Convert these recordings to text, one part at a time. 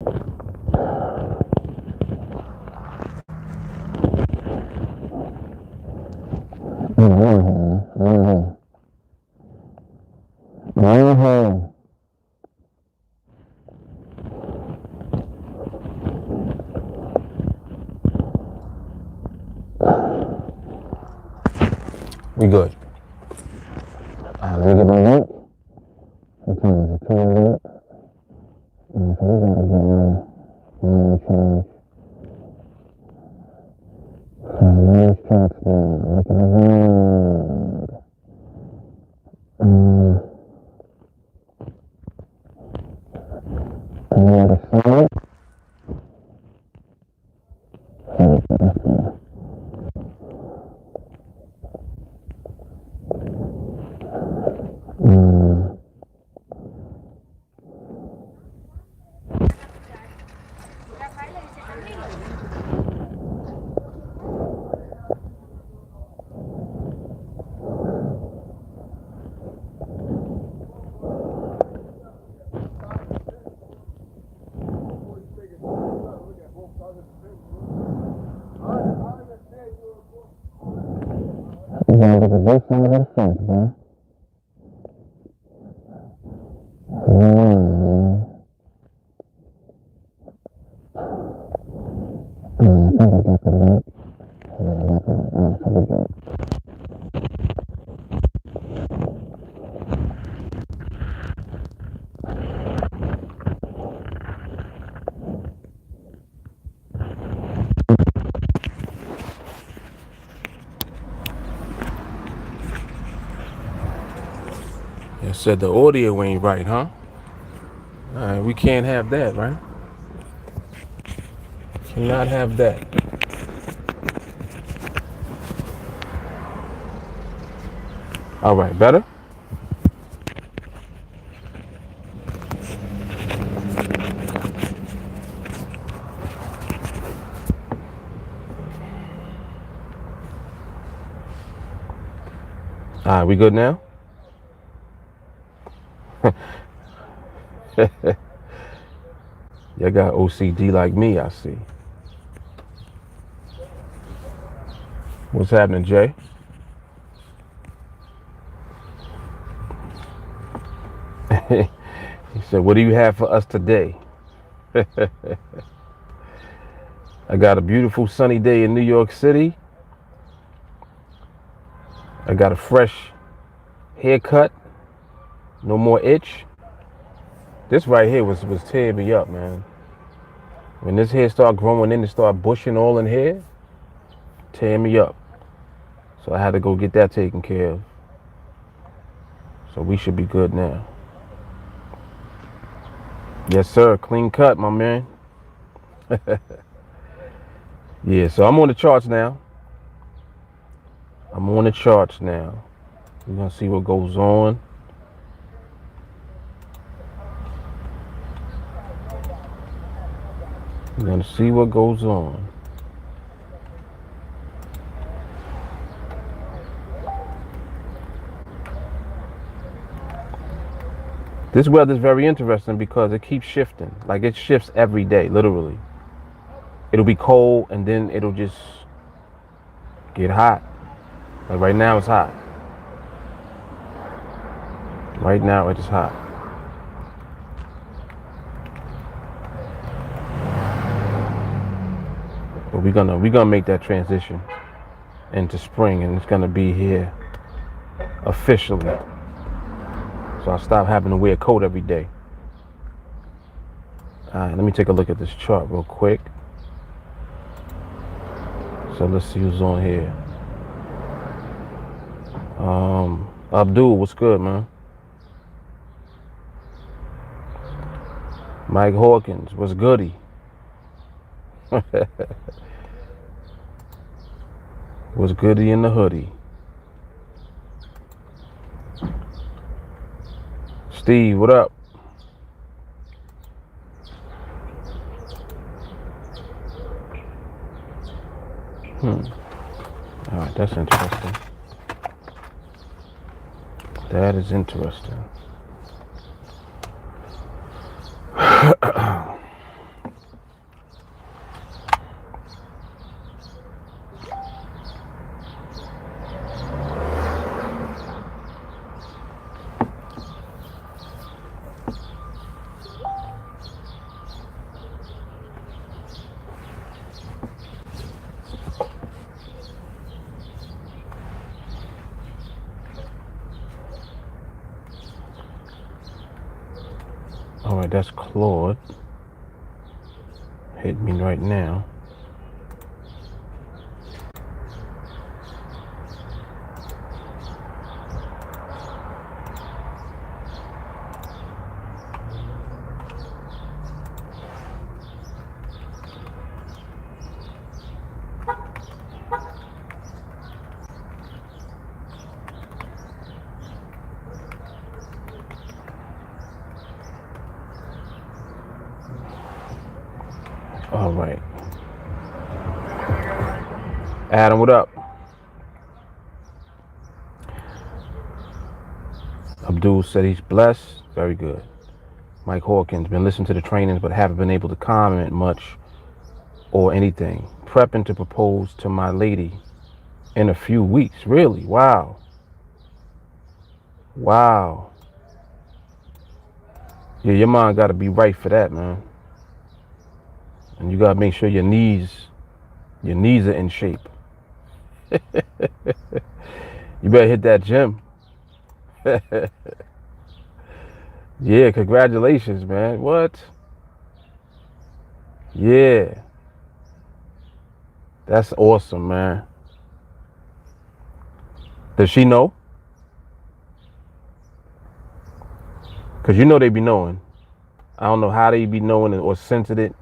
We good. Let me get my link. You gotta look at both sides of the fence, bro. I think I got the link. You said the audio ain't right, huh? Alright, we can't have that, right? Cannot have that. Alright, better? Alright, we good now? Y'all got OCD like me, I see. What's happening, Jay? He said, what do you have for us today? I got a beautiful sunny day in New York City. I got a fresh haircut. No more itch. This right here was tearing me up, man. When this hair start growing in and start bushing all in here, tearing me up. So I had to go get that taken care of. So we should be good now. Yes, sir. Clean cut, my man. Yeah, so I'm on the charts now. We're going to see what goes on. We're going to see what goes on. This weather is very interesting because it keeps shifting. Like it shifts every day, literally. It'll be cold and then it'll just get hot. Like right now it's hot. Right now it is hot. But we're gonna make that transition into spring, and it's gonna be here officially. So I'll stop having to wear a coat every day. Alright, let me take a look at this chart real quick. So let's see who's on here. Abdul, what's good, man? Mike Hawkins, what's goody? What's goody in the hoodie? Steve, what up? All right, that's interesting. That is interesting. that's Claude. Hit me right now. All right. Adam, what up? Abdul said he's blessed. Very good. Mike Hawkins, been listening to the trainings, but haven't been able to comment much or anything. Prepping to propose to my lady in a few weeks. Really? Wow. Wow. Yeah, your mind got to be right for that, man. And you got to make sure your knees are in shape. You better hit that gym. Yeah, congratulations, man. What? Yeah. That's awesome, man. Does she know? Because you know they be knowing. I don't know how they be knowing or sensing it.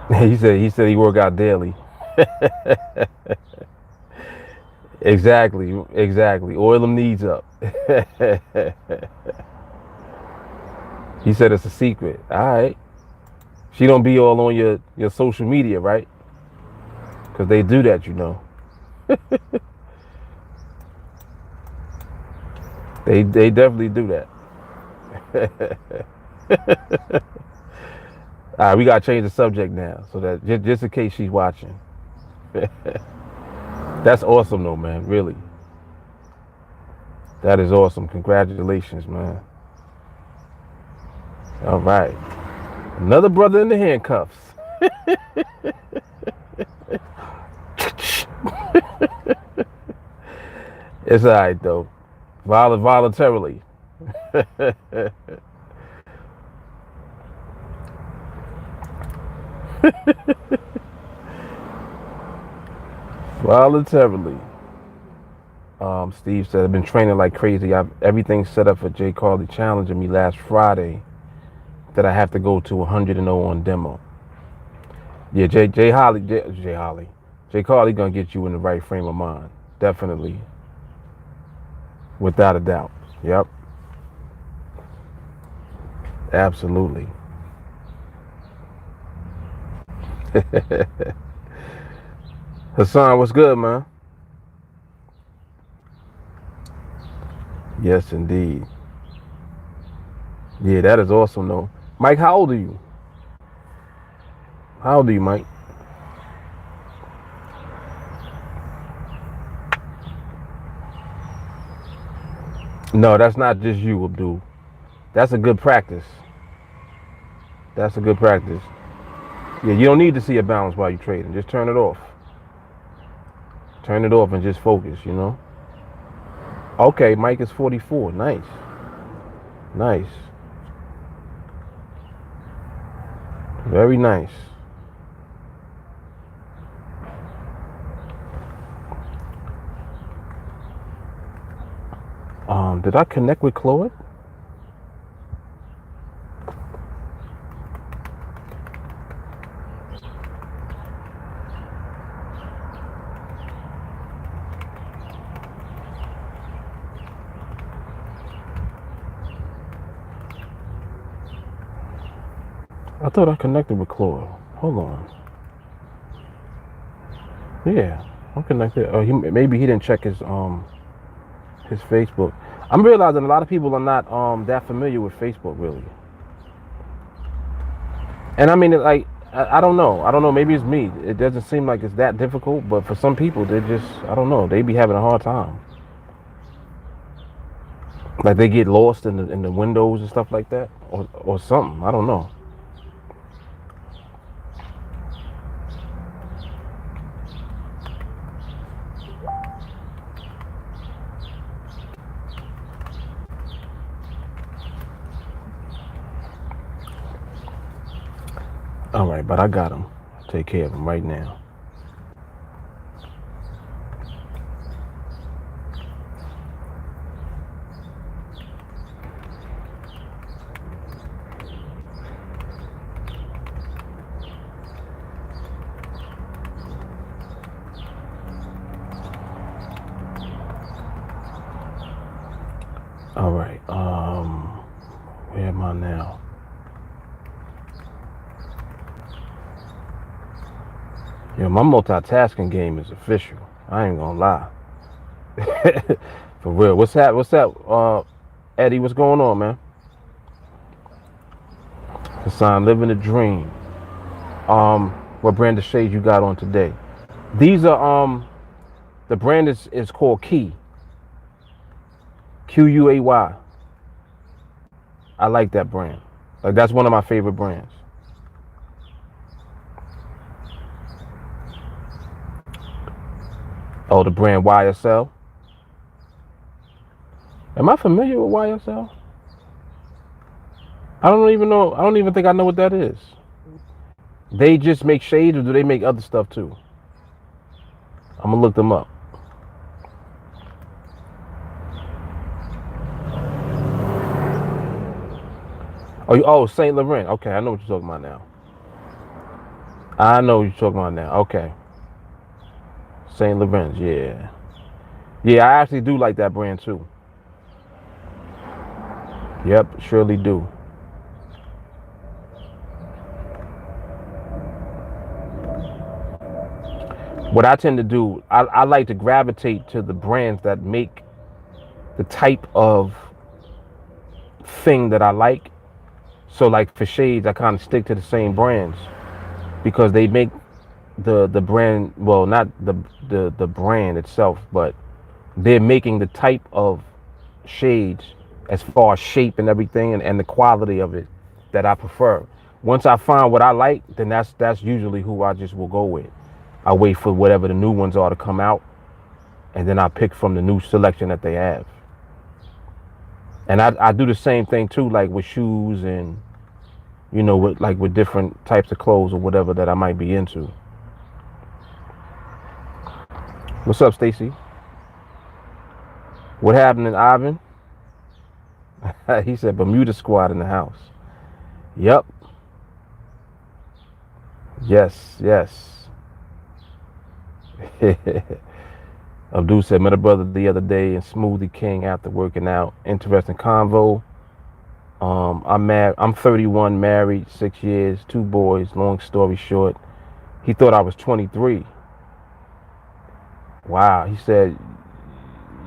He said he work out daily. Exactly. Oil them needs up. He said it's a secret. All right. She don't be all on your social media, right? Because they do that, you know. They definitely do that. All right, we got to change the subject now so that just in case she's watching. That's awesome though, man. Really. That is awesome. Congratulations, man. All right. Another brother in the handcuffs. It's all right, though. Voluntarily. Voluntarily. Steve said, I've been training like crazy. Everything set up for Jay Carly challenging me last Friday that I have to go to 100 and 0 on demo. Yeah, Jay Carly gonna get you in the right frame of mind. Definitely. Without a doubt. Yep. Absolutely. Hassan, what's good, man? Yes, indeed. Yeah, that is awesome, though. Mike, how old are you? How old are you, Mike? No, that's not just you, Abdul. That's a good practice. That's a good practice. Yeah, you don't need to see a balance while you're trading. Just turn it off. Turn it off and just focus, you know? Okay, Mike is 44. Nice. Nice. Very nice. Did I connect with Claude? I thought I connected with Claude. Hold on. Yeah, I'm connected. Oh, maybe he didn't check his Facebook. I'm realizing a lot of people are not that familiar with Facebook, really. And I mean, I don't know. I don't know. Maybe it's me. It doesn't seem like it's that difficult, but for some people, they just, I don't know. They be having a hard time. Like they get lost in the windows and stuff like that, or something. I don't know. All right, but I got him. Take care of him right now. All right. Where am I now? Yo, my multitasking game is official. I ain't gonna lie. For real. What's that? Eddie, what's going on, man? Hassan, living the dream. What brand of shades you got on today? These are the brand is called Key. QUAY. I like that brand. Like, that's one of my favorite brands. Oh, the brand YSL. Am I familiar with YSL? I don't even know. I don't even think I know what that is. They just make shades, or do they make other stuff too? I'm gonna look them up. Oh, Saint Laurent. Okay, I know what you're talking about now. I know what you're talking about now. Okay. Saint Laurent, yeah. Yeah, I actually do like that brand too. Yep, surely do. What I tend to do, I like to gravitate to the brands that make the type of thing that I like. So like for shades, I kind of stick to the same brands because they make the brand, well, not the brand itself, but they're making the type of shades as far as shape and everything, and the quality of it that I prefer. Once I find what I like, then that's usually who I just will go with. I wait for whatever the new ones are to come out, and then I pick from the new selection that they have. And I do the same thing too, like with shoes and, you know, with different types of clothes or whatever that I might be into. What's up, Stacy? What happened, Ivan? He said Bermuda squad in the house. Yep. Yes. Abdul said, met a brother the other day in Smoothie King after working out. Interesting convo. I'm 31, married, 6 years, 2 boys. Long story short, he thought I was 23. Wow. He said,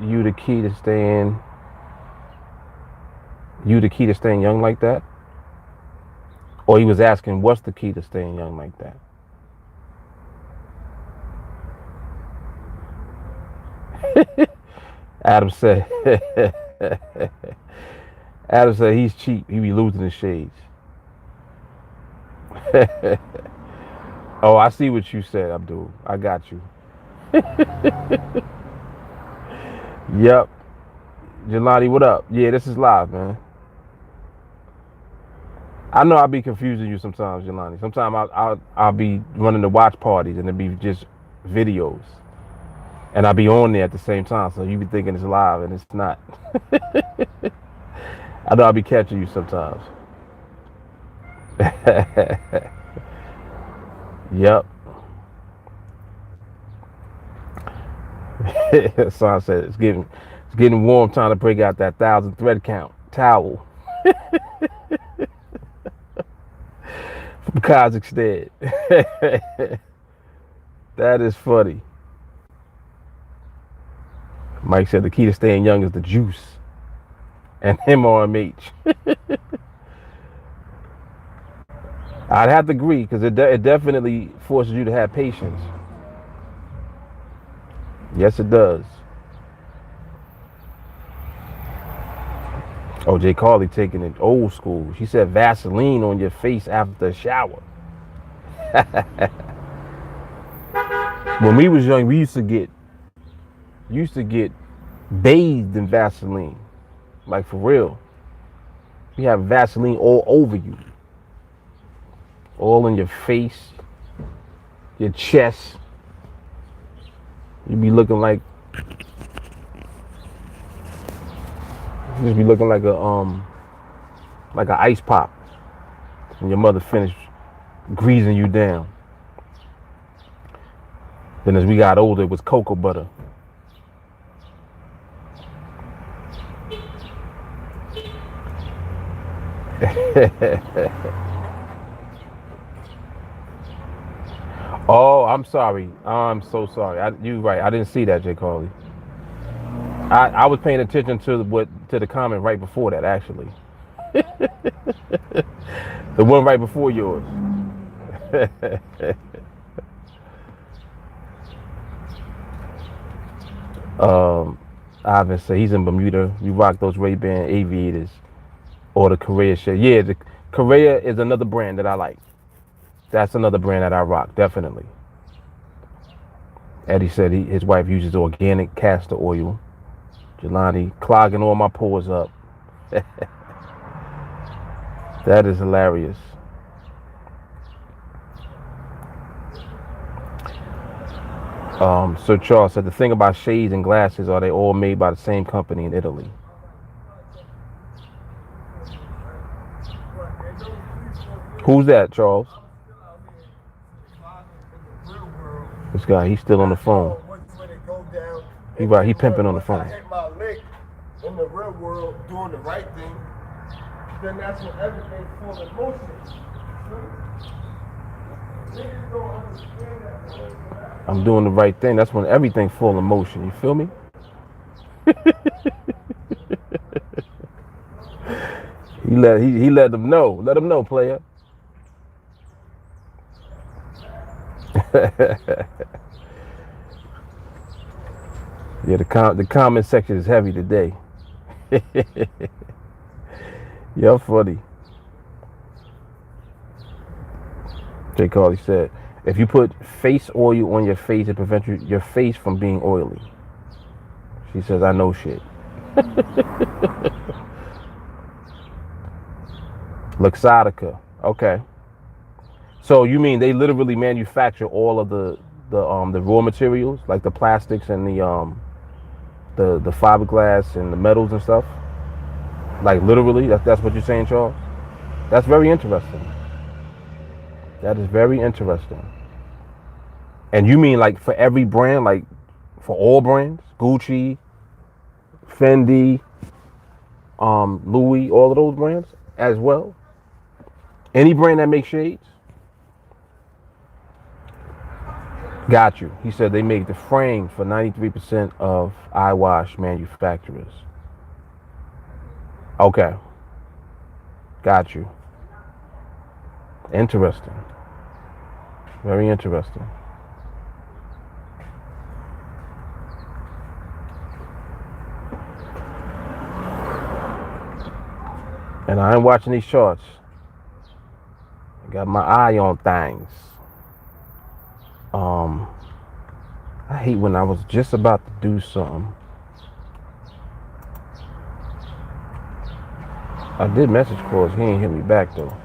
you the key to staying young like that? Or he was asking, what's the key to staying young like that? Adam said he's cheap. He be losing his shades. Oh, I see what you said, Abdul. I got you. Yep. Jelani, what up? Yeah, this is live, man. I know I'll be confusing you sometimes, Jelani. Sometimes I'll be running the watch parties and it'll be just videos. And I'll be on there at the same time, so you be thinking it's live and it's not. I know I'll be catching you sometimes. Yep. Son said it's getting warm, time to break out that 1,000 thread count towel. From Kazakhstan. That is funny. Mike said the key to staying young is the juice and MRMH. I'd have to agree because it definitely forces you to have patience. Yes, it does. Oh, Jay Carly taking it old school. She said Vaseline on your face after a shower. When we was young, we used to get bathed in Vaseline. Like, for real. You have Vaseline all over you. all in your face, your chest. You be looking like like an ice pop. And your mother finished greasing you down. Then as we got older, it was cocoa butter. Oh, I'm sorry. I'm so sorry. You right. I didn't see that, J. Carly. I was paying attention to the comment right before that, actually. The one right before yours. Ivan said he's in Bermuda. You rock those Ray-Ban aviators or the Korea shit. Yeah, the Korea is another brand that I like. That's another brand that I rock, definitely. Eddie said his wife uses organic castor oil. Jelani clogging all my pores up. That is hilarious. Sir Charles said the thing about shades and glasses, are they all made by the same company in Italy? Who's that, Charles? This guy, he's still on the phone. He pimping on the phone. In the real world, doing the right thing, then that's when everything falls in motion. I'm doing the right thing. That's when everything falls in motion. You feel me? He let them know. Let them know, player. Yeah, the comment section is heavy today. You're funny. J. Carly said, if you put face oil on your face, it prevents your face from being oily. She says, I know shit. Luxottica. Okay. So you mean they literally manufacture all of the raw materials, like the plastics and the fiberglass and the metals and stuff? Like literally, that's what you're saying, Charles? That's very interesting. That is very interesting. And you mean like for every brand, like for all brands? Gucci, Fendi, Louis, all of those brands as well? Any brand that makes shades? Got you. He said they make the frame for 93% of eyewash manufacturers. Okay. Got you. Interesting. Very interesting. And I ain't watching these charts. I got my eye on things. I hate when I was just about to do something. I did message calls. He ain't hit me back though.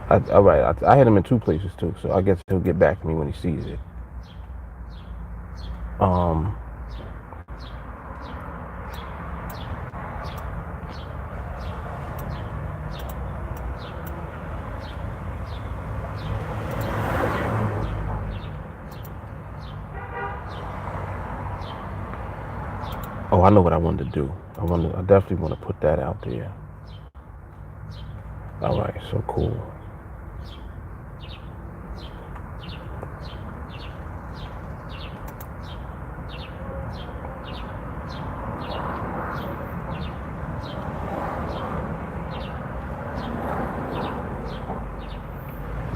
All right, I hit him in two places too, so I guess he'll get back to me when he sees it. Oh, I know what I wanted to do. I definitely want to put that out there. All right, so cool.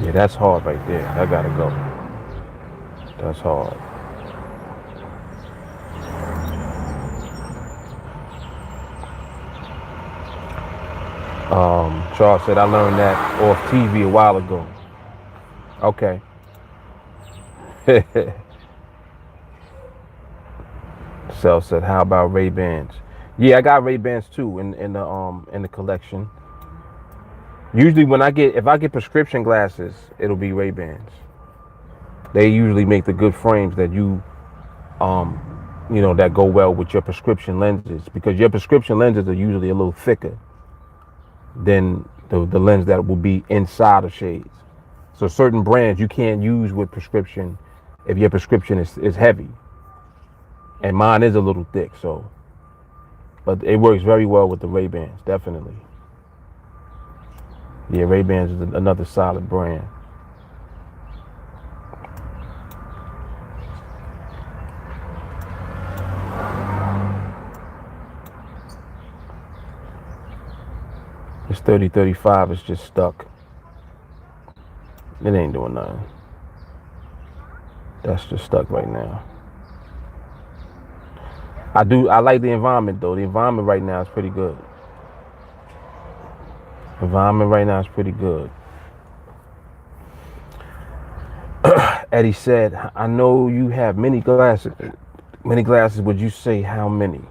Yeah, that's hard right there. I gotta go. That's hard. Charles said I learned that off TV a while ago. Okay. Cell said, how about Ray-Bans? Yeah, I got Ray-Bans too in the collection. Usually if I get prescription glasses, it'll be Ray-Bans. They usually make the good frames that that go well with your prescription lenses, because your prescription lenses are usually a little thicker than the lens that will be inside of shades. So certain brands you can't use with prescription if your prescription is heavy. And mine is a little thick, but it works very well with the Ray-Bans, definitely. Yeah, Ray-Bans is another solid brand. This 3035 is just stuck. It ain't doing nothing. That's just stuck right now. I like the environment though. The environment right now is pretty good. Eddie said, I know you have many glasses. Many glasses, would you say how many?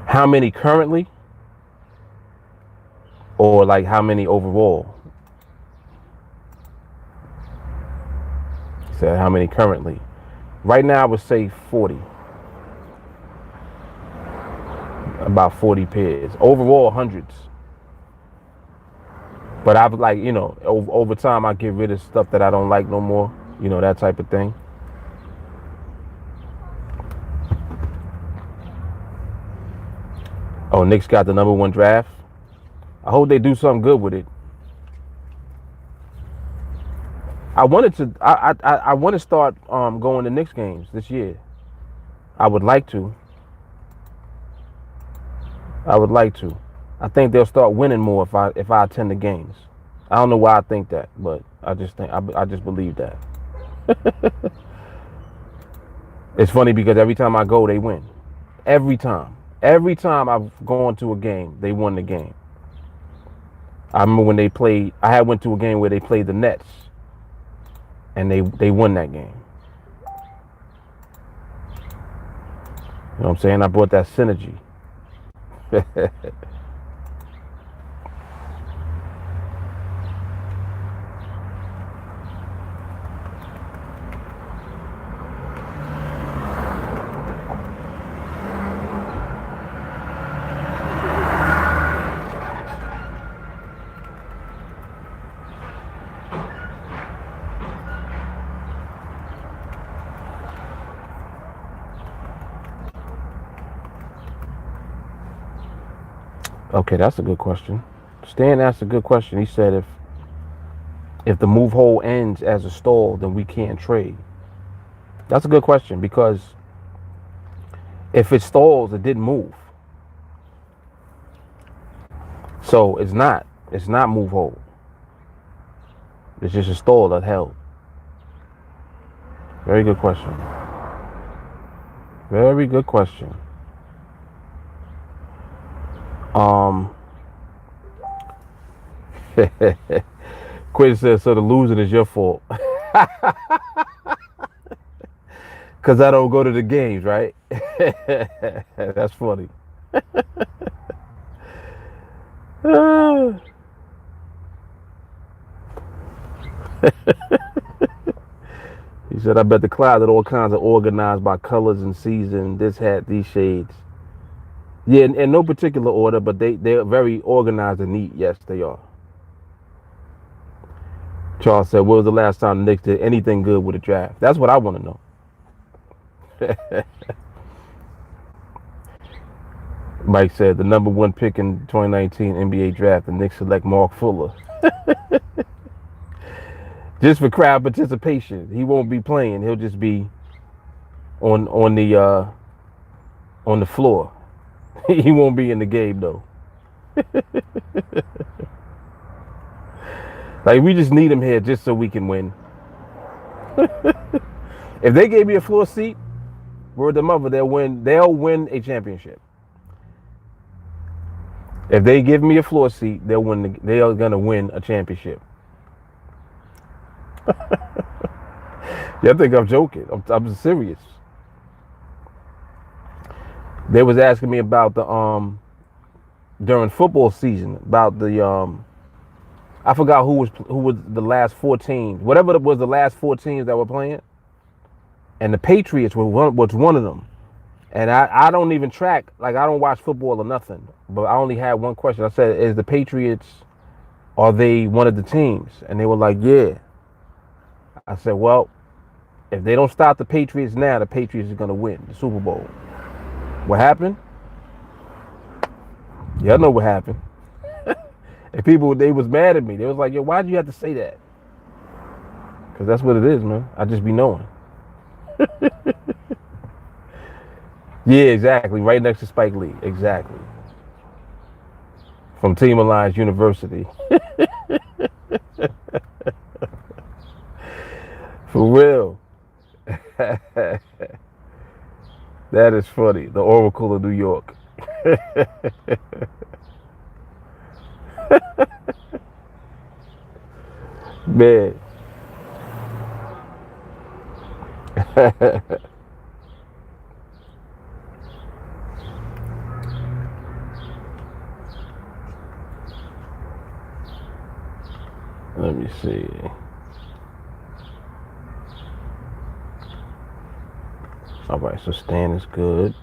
How many currently? Or like how many overall? He said how many currently? Right now I would say 40. About 40 pairs. Overall hundreds. But I've over time I get rid of stuff that I don't like no more. That type of thing. Oh, Knicks got the #1 draft. I hope they do something good with it. I want to start going to Knicks games this year. I would like to. I think they'll start winning more if I attend the games. I don't know why I think that, but I just believe that. It's funny because every time I go, they win. Every time I've gone to a game, they won the game. I remember when they played. I went to a game where they played the Nets, and they won that game. You know what I'm saying? I brought that synergy. Okay, that's a good question. Stan asked a good question. He said if the move hole ends as a stall, then we can't trade. That's a good question, because if it stalls, it didn't move. So it's not move hole. It's just a stall that held. Very good question. Very good question. Quinn says, so the losing is your fault. Because I don't go to the games, right? That's funny. He said, I bet the clouds are all kinds of organized by colors and season, this hat, these shades. Yeah, in no particular order, but they're very organized and neat. Yes, they are. Charles said, when was the last time the Knicks did anything good with a draft? That's what I want to know. Mike said, the #1 pick in 2019 NBA draft, the Knicks select Mark Fuller. Just for crowd participation. He won't be playing. He'll just be on the floor. He won't be in the game though. Like, we just need him here just so we can win. If they gave me a floor seat, word of mother, they'll win a championship. If they give me a floor seat, they are gonna win a championship. Y'all think I'm joking? I'm serious. They was asking me about the during football season about the I forgot who was the last 4 teams, whatever it was, the last 4 teams that were playing, and the Patriots was one of them. And I don't even track, like I don't watch football or nothing, but I only had one question. I said, is the Patriots, are they one of the teams? And they were like, yeah. I said, well, if they don't stop the Patriots now, the Patriots are going to win the Super Bowl. What happened? Y'all know what happened. And people, they was mad at me. They was like, yo, why'd you have to say that? Because that's what it is, man. I just be knowing. Yeah, exactly. Right next to Spike Lee. Exactly. From TeamAlliance University. For real. That is funny. The Oracle of New York. Man. Let me see. All right, so Stan is good.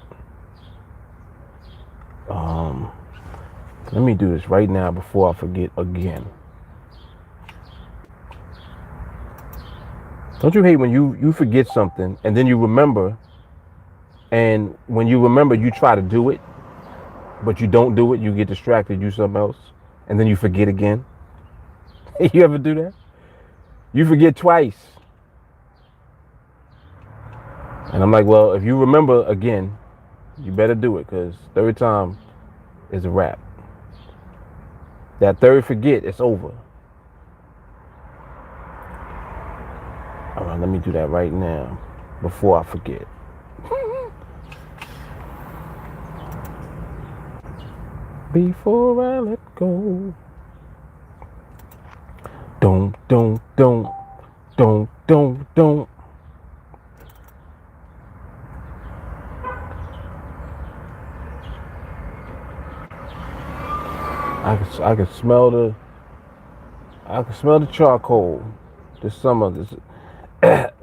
Let me do this right now before I forget again. Don't you hate when you forget something and then you remember, and when you remember you try to do it, but you don't do it, you get distracted, you something else, and then you forget again? You ever do that? You forget twice. And I'm like, well, if you remember again, you better do it, because third time is a wrap. That third forget, it's over. All right, let me do that right now before I forget. Before I let go. Don't. I can smell the charcoal this summer.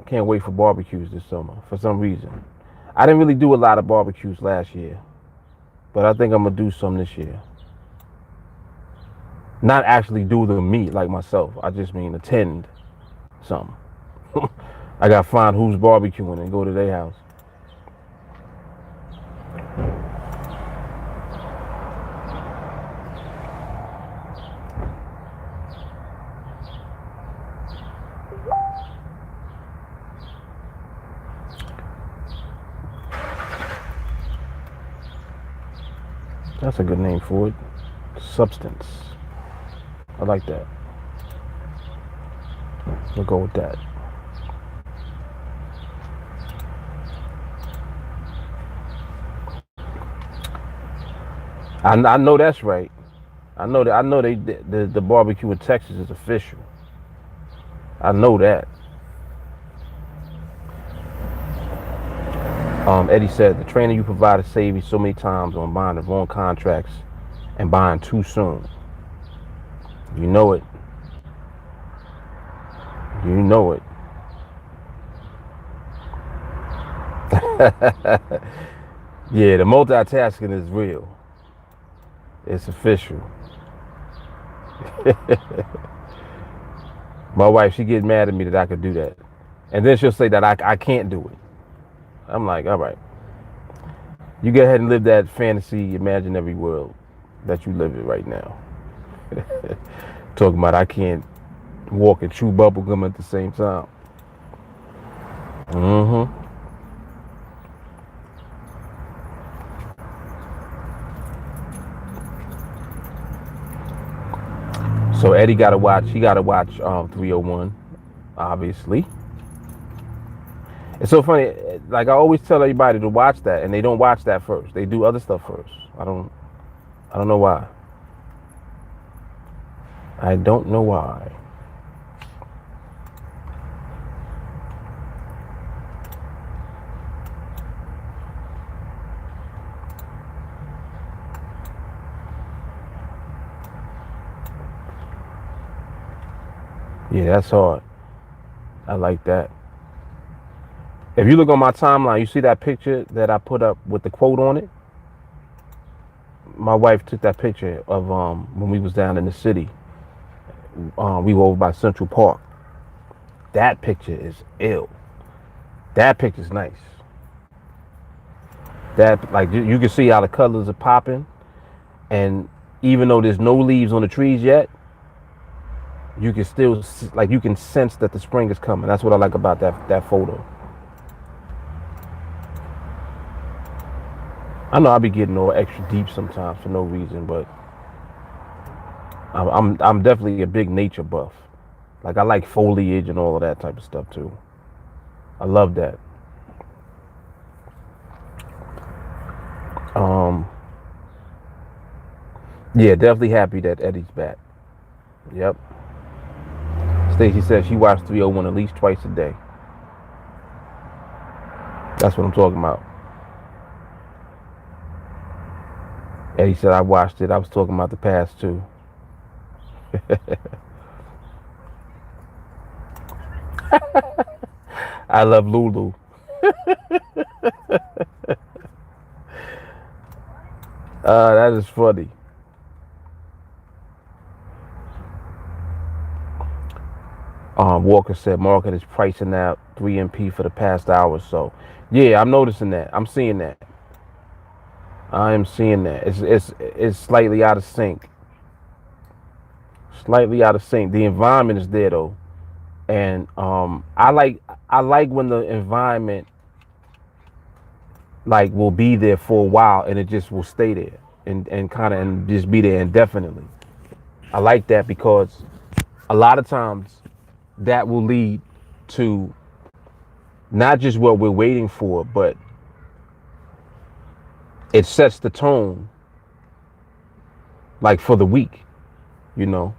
Can't wait for barbecues this summer for some reason. I didn't really do a lot of barbecues last year, but I think I'm gonna do some this year. Not actually do the meat like myself. I just mean attend some. I gotta find who's barbecuing and go to their house. That's a good name for it. Substance. I like that. We'll go with that. I know that's right. I know the barbecue in Texas is official. I know that. Eddie said the training you provided saved me so many times on buying the wrong contracts and buying too soon. You know it. You know it. Yeah, the multitasking is real. It's official. My wife, she gets mad at me that I could do that. And then she'll say that I can't do it. I'm like, all right. You go ahead and live that fantasy, imaginary world that you live in right now. Talking about I can't walk and chew bubble gum at the same time. So Eddie got to watch. He got to watch 301, obviously. It's so funny. Like I always tell everybody to watch that, and they don't watch that first. They do other stuff first. I don't know why. I don't know why. Yeah, that's hard. I like that. If you look on my timeline, you see that picture that I put up with the quote on it? My wife took that picture of when we was down in the city. We were over by Central Park. That picture is ill. That picture's nice. That, like, you can see how the colors are popping, and even though there's no leaves on the trees yet, you can still, like, you can sense that the spring is coming. That's what I like about that photo. I know I be getting all extra deep sometimes for no reason, but I'm definitely a big nature buff. Like, I like foliage and all of that type of stuff too. I love that. Yeah, definitely happy that Eddie's back. Yep. Stacy says she watched 301 at least twice a day. That's what I'm talking about. Eddie said I watched it. I was talking about the past too. I love Lulu. That is funny. Walker said market is pricing out 3MP for the past hour or so. Yeah, I'm noticing that. I'm seeing that. I am seeing that. It's slightly out of sync. Slightly out of sync. The environment is there though, and I like when the environment like will be there for a while and it just will stay there and kind of and just be there indefinitely. I like that because a lot of times that will lead to not just what we're waiting for, but it sets the tone like for the week, you know.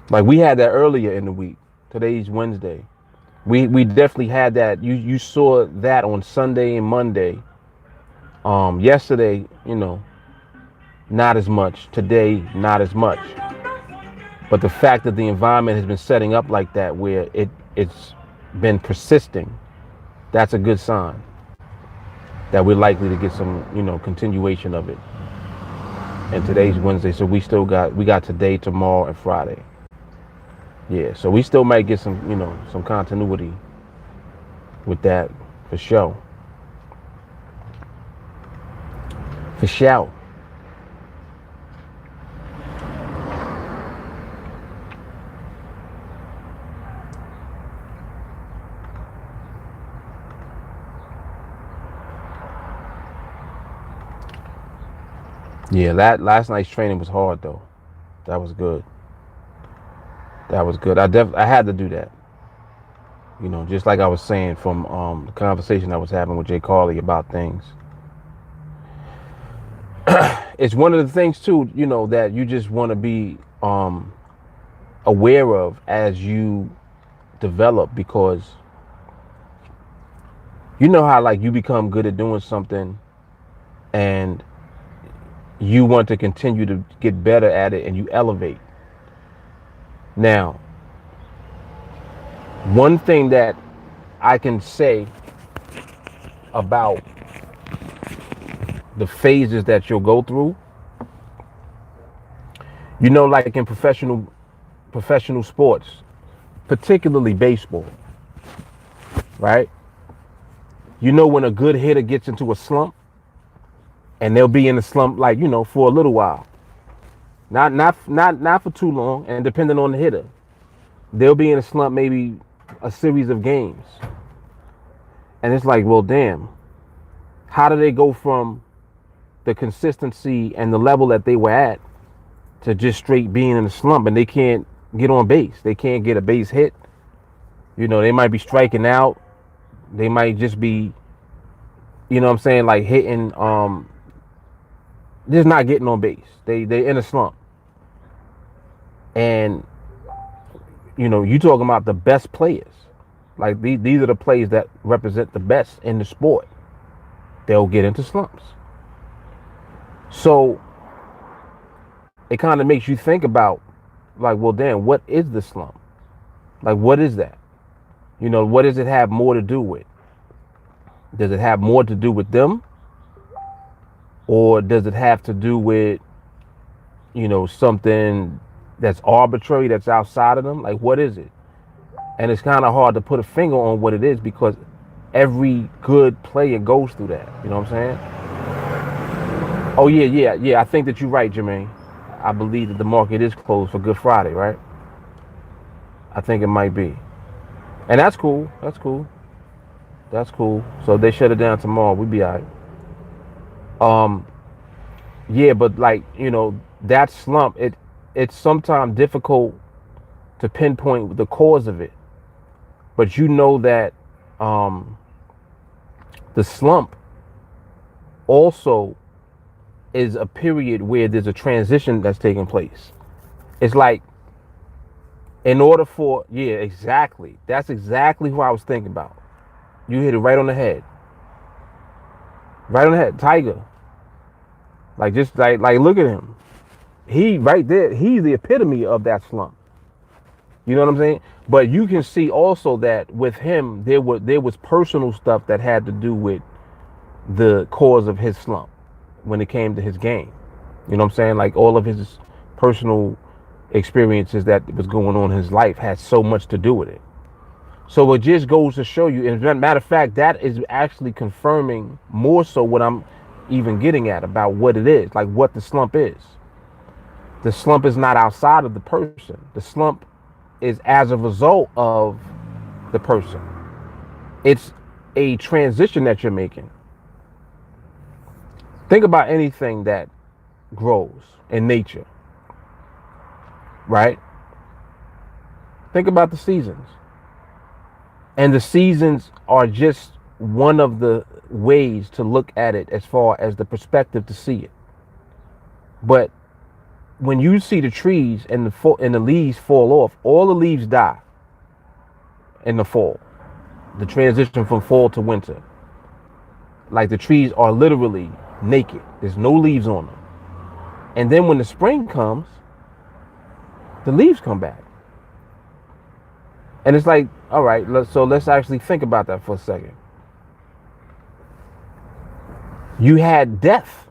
Like we had that earlier in the week. Today's Wednesday. We definitely had that. You saw that on Sunday and Monday. Yesterday, you know, not as much. Today, not as much. But the fact that the environment has been setting up like that, where it's been persisting, that's a good sign that we're likely to get some, you know, continuation of it. And today's Wednesday, so we got today, tomorrow, and Friday. Yeah, so we still might get some, you know, some continuity with that for sure. For sure. Yeah, last night's training was hard though. That was good. That was good. I had to do that. You know, just like I was saying from the conversation I was having with Jay Carley about things. It's one of the things too, you know, that you just want to be aware of as you develop, because you know how like you become good at doing something and you want to continue to get better at it and you elevate. Now, one thing that I can say about the phases that you'll go through, you know, like in professional sports, particularly baseball, right? You know, when a good hitter gets into a slump, and they'll be in a slump, like, you know, for a little while, not for too long, and depending on the hitter, they'll be in a slump maybe a series of games, and it's like, well, damn, how do they go from the consistency and the level that they were at to just straight being in a slump, and they can't get on base, they can't get a base hit, you know, they might be striking out, they might just be, you know what I'm saying, like hitting, just not getting on base. They're in a slump. And, you know, you talking about the best players. Like these are the players that represent the best in the sport. They'll get into slumps. So it kind of makes you think about, like, well, damn, what is the slump? Like, what is that? You know, what does it have more to do with? Does it have more to do with them? Or does it have to do with, you know, something that's arbitrary, that's outside of them? Like, what is it? And it's kind of hard to put a finger on what it is because every good player goes through that. You know what I'm saying? Oh, yeah. I think that you're right, Jermaine. I believe that the market is closed for Good Friday, right? I think it might be. And that's cool. That's cool. That's cool. So they shut it down tomorrow. We'll be all right. Yeah, but like, you know, that slump, it's sometimes difficult to pinpoint the cause of it. But you know that the slump also is a period where there's a transition that's taking place. It's like, in order for, yeah, exactly. That's exactly who I was thinking about. You hit it right on the head. Right on the head. Tiger. Like, just like look at him. He right there, he's the epitome of that slump. You know what I'm saying? But you can see also that with him, there was personal stuff that had to do with the cause of his slump when it came to his game. You know what I'm saying? Like, all of his personal experiences that was going on in his life had so much to do with it. So it just goes to show you, and as a matter of fact, that is actually confirming more so what I'm even getting at about what it is, like what the slump is. The slump is not outside of the person. The slump is as a result of the person. It's a transition that you're making. Think about anything that grows in nature, right? Think about the seasons. And the seasons are just one of the ways to look at it as far as the perspective to see it. But when you see the trees and the leaves fall off, all the leaves die in the fall. The transition from fall to winter. Like, the trees are literally naked. There's no leaves on them. And then when the spring comes, the leaves come back. And it's like, all right, let's actually think about that for a second. You had death.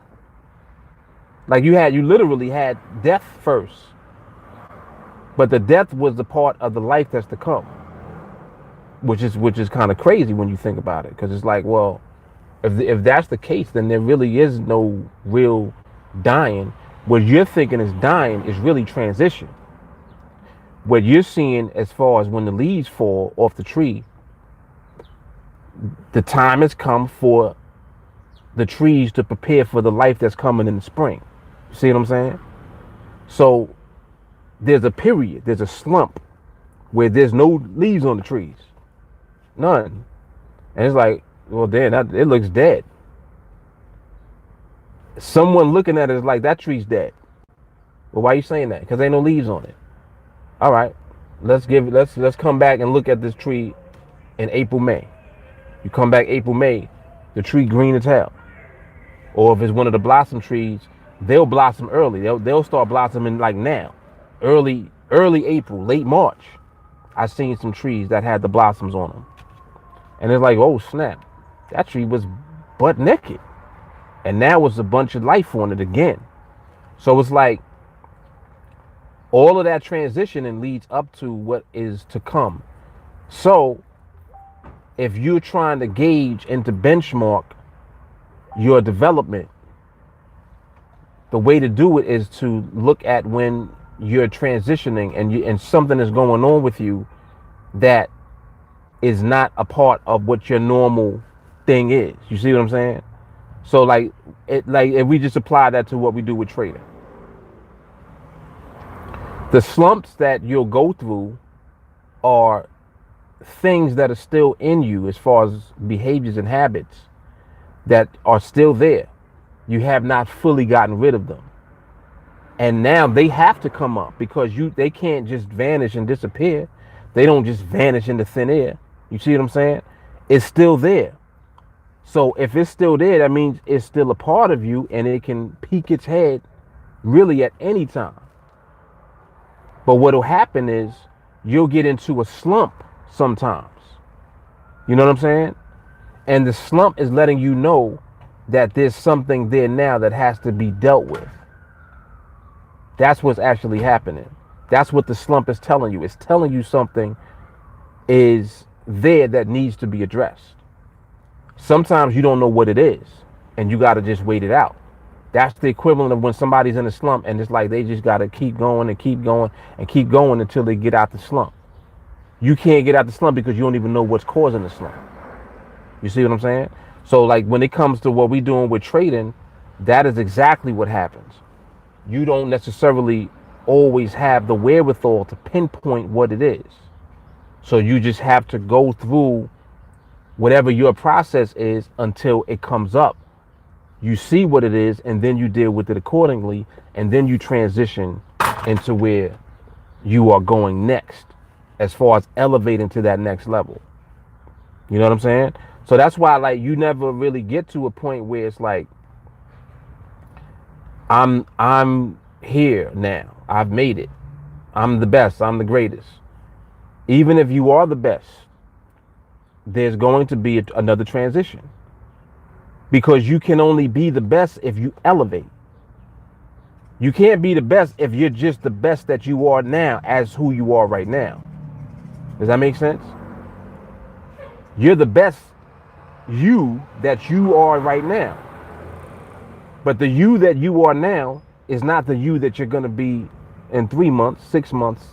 Like, you literally had death first. But the death was the part of the life that's to come. Which is kind of crazy when you think about it. Because it's like, well, if that's the case, then there really is no real dying. What you're thinking is dying is really transition. What you're seeing as far as when the leaves fall off the tree, the time has come for the trees to prepare for the life that's coming in the spring. You see what I'm saying? So there's a period, there's a slump where there's no leaves on the trees. None. And it's like, well, damn, it looks dead. Someone looking at it is like, that tree's dead. Well, why are you saying that? Because ain't no leaves on it. All right, let's come back and look at this tree in April, May. You come back April, May, the tree green as hell. Or if it's one of the blossom trees, they'll blossom early. They'll start blossoming like now, early April, late March. I seen some trees that had the blossoms on them, and it's like, oh snap, that tree was butt naked, and now was a bunch of life on it again. So it's like, all of that transitioning leads up to what is to come. So if you're trying to gauge and to benchmark your development, the way to do it is to look at when you're transitioning and something is going on with you that is not a part of what your normal thing is. You see what I'm saying? So like if we just apply that to what we do with trading. The slumps that you'll go through are things that are still in you as far as behaviors and habits that are still there. You have not fully gotten rid of them. And now they have to come up because they can't just vanish and disappear. They don't just vanish into thin air. You see what I'm saying? It's still there. So if it's still there, that means it's still a part of you and it can peek its head really at any time. But what will happen is you'll get into a slump sometimes. You know what I'm saying? And the slump is letting you know that there's something there now that has to be dealt with. That's what's actually happening. That's what the slump is telling you. It's telling you something is there that needs to be addressed. Sometimes you don't know what it is, and you got to just wait it out. That's the equivalent of when somebody's in a slump and it's like they just got to keep going and keep going and keep going until they get out the slump. You can't get out the slump because you don't even know what's causing the slump. You see what I'm saying? So like when it comes to what we're doing with trading, that is exactly what happens. You don't necessarily always have the wherewithal to pinpoint what it is. So you just have to go through whatever your process is until it comes up. You see what it is, and then you deal with it accordingly, and then you transition into where you are going next as far as elevating to that next level. You know what I'm saying? So that's why like you never really get to a point where it's like I'm here now. I've made it. I'm the best. I'm the greatest. Even if you are the best, there's going to be another transition. Because you can only be the best if you elevate. You can't be the best if you're just the best that you are now as who you are right now. Does that make sense? You're the best you that you are right now. But the you that you are now is not the you that you're going to be in 3 months, 6 months,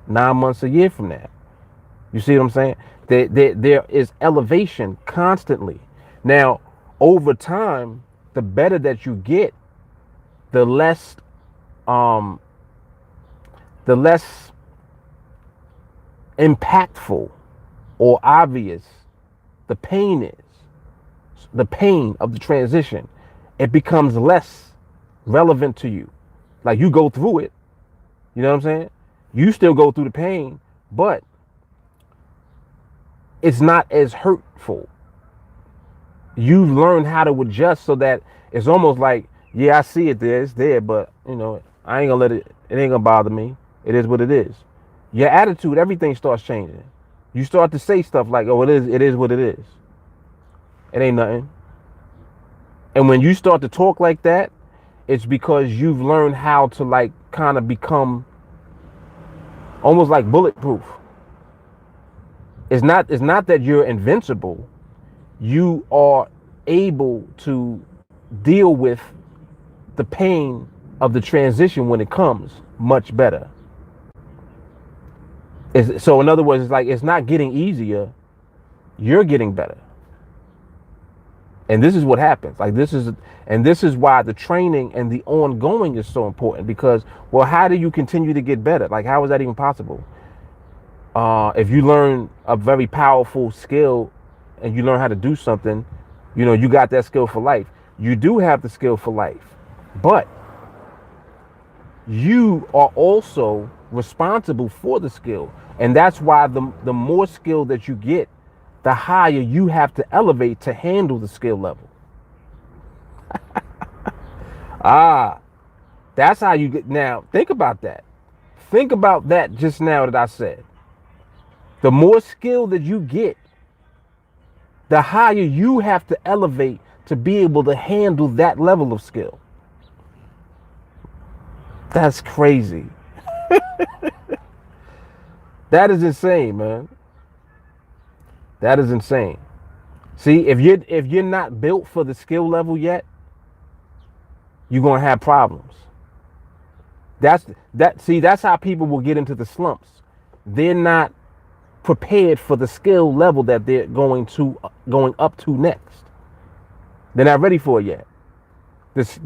9 months, a year from now. You see what I'm saying? There is elevation constantly. Now, over time, the better that you get, the less impactful or obvious the pain is. The pain of the transition, it becomes less relevant to you. Like you go through it, you know what I'm saying? You still go through the pain, but it's not as hurtful. You've learned how to adjust so that it's almost like, yeah, I see it there, it's there, but you know, I ain't gonna let it ain't gonna bother me. It is what it is. Your attitude, everything starts changing. You start to say stuff like, oh, it is what it is. It ain't nothing. And when you start to talk like that, it's because you've learned how to like kind of become almost like bulletproof. It's not that you're invincible. You are able to deal with the pain of the transition when it comes much better. So in other words, it's like it's not getting easier, you're getting better. And this is what happens. Like this is why the training and the ongoing is so important, because, well, how do you continue to get better? Like, how is that even possible? If you learn a very powerful skill and you learn how to do something, you know, you got that skill for life. You do have the skill for life, but you are also responsible for the skill. And that's why the more skill that you get, the higher you have to elevate to handle the skill level. That's how you get. Now, think about that. Think about that just now that I said. The more skill that you get, the higher you have to elevate to be able to handle that level of skill. That's crazy. That is insane, man. That is insane. See, if you're not built for the skill level yet, you're gonna have problems. That's how people will get into the slumps. They're not prepared for the skill level that they're going up to next. They're not ready for it yet.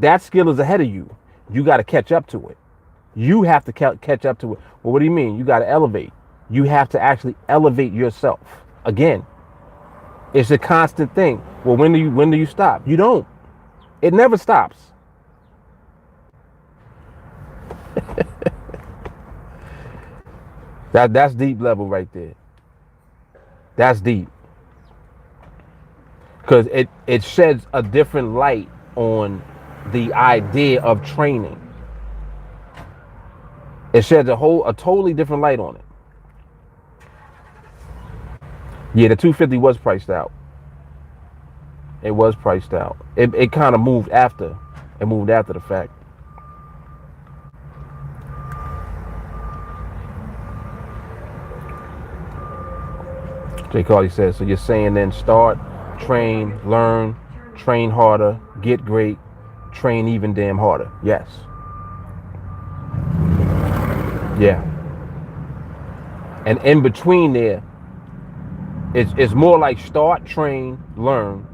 That skill is ahead of you. You got to catch up to it. You have to catch up to it. Well, what do you mean? You got to elevate. You have to actually elevate yourself. Again, it's a constant thing. Well, when do you stop? You don't. It never stops. That's deep level right there. That's deep. Because it sheds a different light on the idea of training. It sheds a totally different light on it. Yeah, the 250 was priced out. It was priced out. It kind of moved after. It moved after the fact. Jay Carly says, so you're saying then start, train, learn, train harder, get great, train even damn harder. Yes. Yeah. And in between there, it's more like start, train, learn,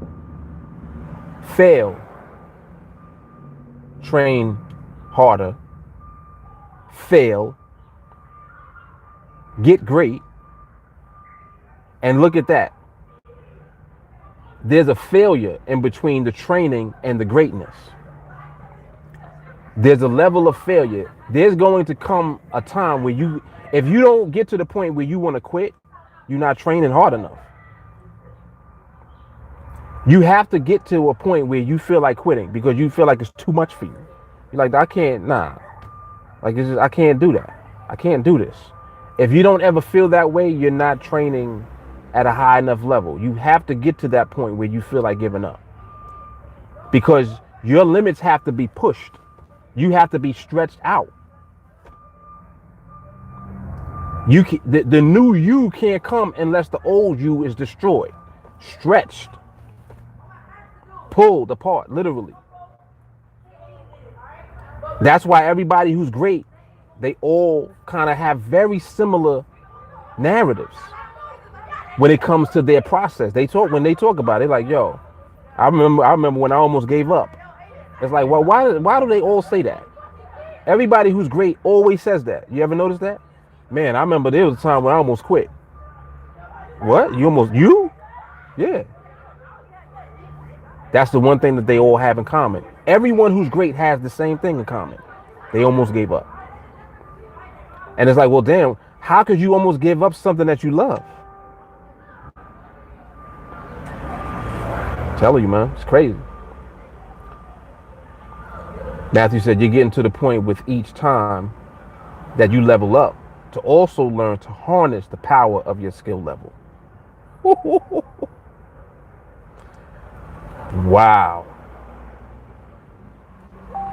fail, train harder, fail, get great, and look at that. There's a failure in between the training and the greatness. There's a level of failure. There's going to come a time where if you don't get to the point where you want to quit, you're not training hard enough. You have to get to a point where you feel like quitting because you feel like it's too much for you. You're like, I can't, nah. Like, it's just, I can't do that. I can't do this. If you don't ever feel that way, you're not training at a high enough level. You have to get to that point where you feel like giving up. Because your limits have to be pushed. You have to be stretched out. The new you can't come unless the old you is destroyed, stretched, pulled apart, literally. That's why everybody who's great, they all kind of have very similar narratives when it comes to their process. When they talk about it, like, yo, I remember when I almost gave up. It's like, well, why do they all say that? Everybody who's great always says that. You ever notice that? Man, I remember there was a time when I almost quit. What? You? Yeah. That's the one thing that they all have in common. Everyone who's great has the same thing in common. They almost gave up. And it's like, well, damn, how could you almost give up something that you love? I'm telling you, man, it's crazy. Matthew said you're getting to the point with each time that you level up to also learn to harness the power of your skill level. Wow.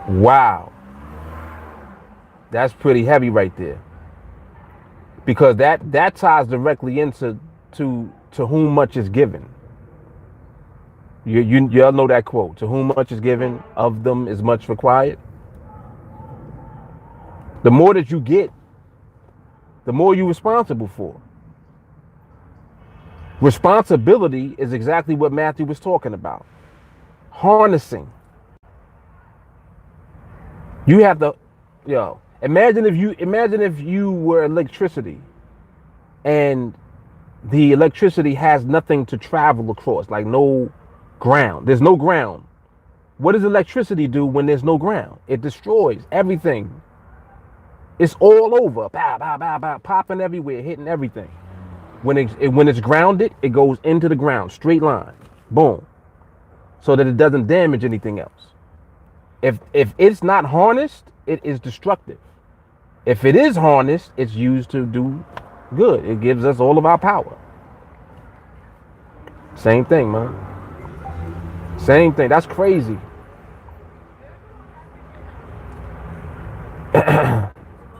Wow. That's pretty heavy right there. Because that ties directly into to whom much is given. Y'all know that quote. To whom much is given, of them is much required. The more that you get, the more you're responsible for. Responsibility is exactly what Matthew was talking about. Harnessing. You have to, imagine if you were electricity and the electricity has nothing to travel across, like no ground. There's no ground. What does electricity do when there's no ground? It destroys everything. It's all over, pow, pow, pow, pow, popping everywhere, hitting everything. When it's grounded, it goes into the ground, straight line, boom, so that it doesn't damage anything else. If it's not harnessed, it is destructive. If it is harnessed, it's used to do good. It gives us all of our power. Same thing, man. Same thing. That's crazy.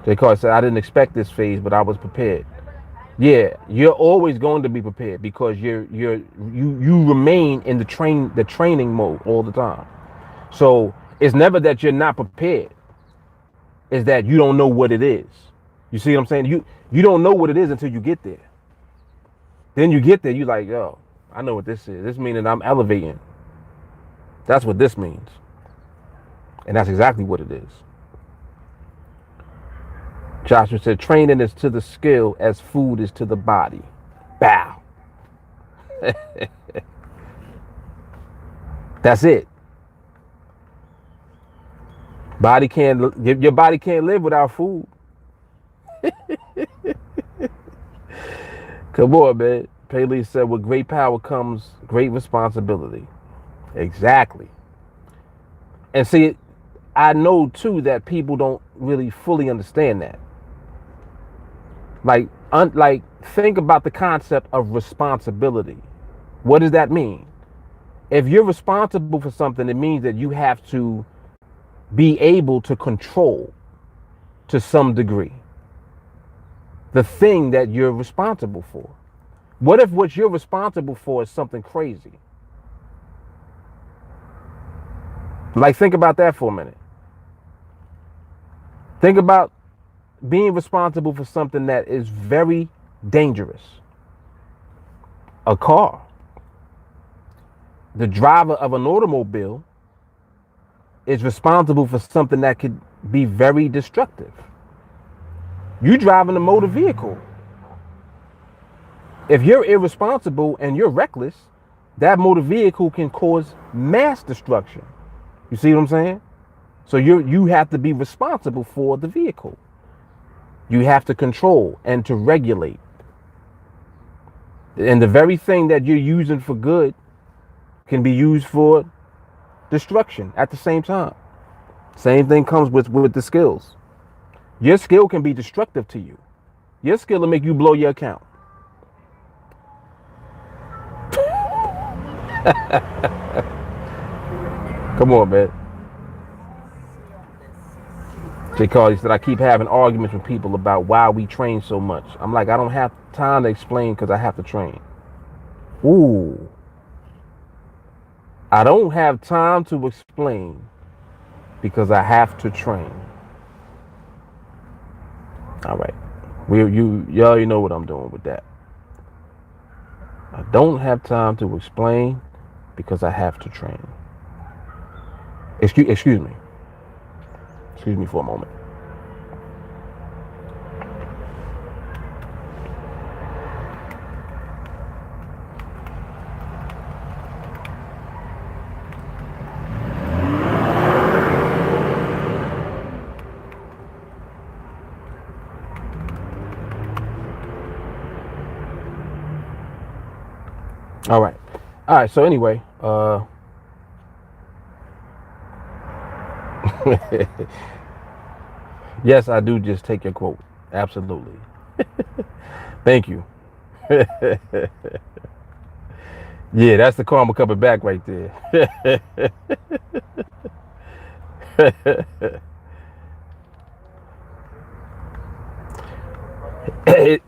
J. Carter said, I didn't expect this phase, but I was prepared. Yeah, you're always going to be prepared because you remain in the training mode all the time. So it's never that you're not prepared. It's that you don't know what it is. You see what I'm saying? You don't know what it is until you get there. Then you get there, you're like, yo, I know what this is. This means that I'm elevating. That's what this means. And that's exactly what it is. Joshua said, training is to the skill as food is to the body. Bow. That's it. Your body can't live without food. Come on, man. Paley said, with great power comes great responsibility. Exactly. And see, I know too that people don't really fully understand that. Like, Like, think about the concept of responsibility. What does that mean? If you're responsible for something, it means that you have to be able to control to some degree the thing that you're responsible for. What if what you're responsible for is something crazy? Like, think about that for a minute. Think about being responsible for something that is very dangerous. A car. The driver of an automobile is responsible for something that could be very destructive. You driving a motor vehicle. If you're irresponsible and you're reckless, that motor vehicle can cause mass destruction. You see what I'm saying? So you have to be responsible for the vehicle. You have to control and to regulate. And the very thing that you're using for good can be used for destruction at the same time. Same thing comes with the skills. Your skill can be destructive to you. Your skill will make you blow your account. Come on, man. Jay Carly said, I keep having arguments with people about why we train so much. I'm like, I don't have time to explain because I have to train. Ooh. I don't have time to explain because I have to train. All right. You already know what I'm doing with that. I don't have time to explain because I have to train. Excuse me. Excuse me for a moment. All right. So anyway, yes, I do just take your quote. Absolutely. Thank you. Yeah, that's the karma coming back right there.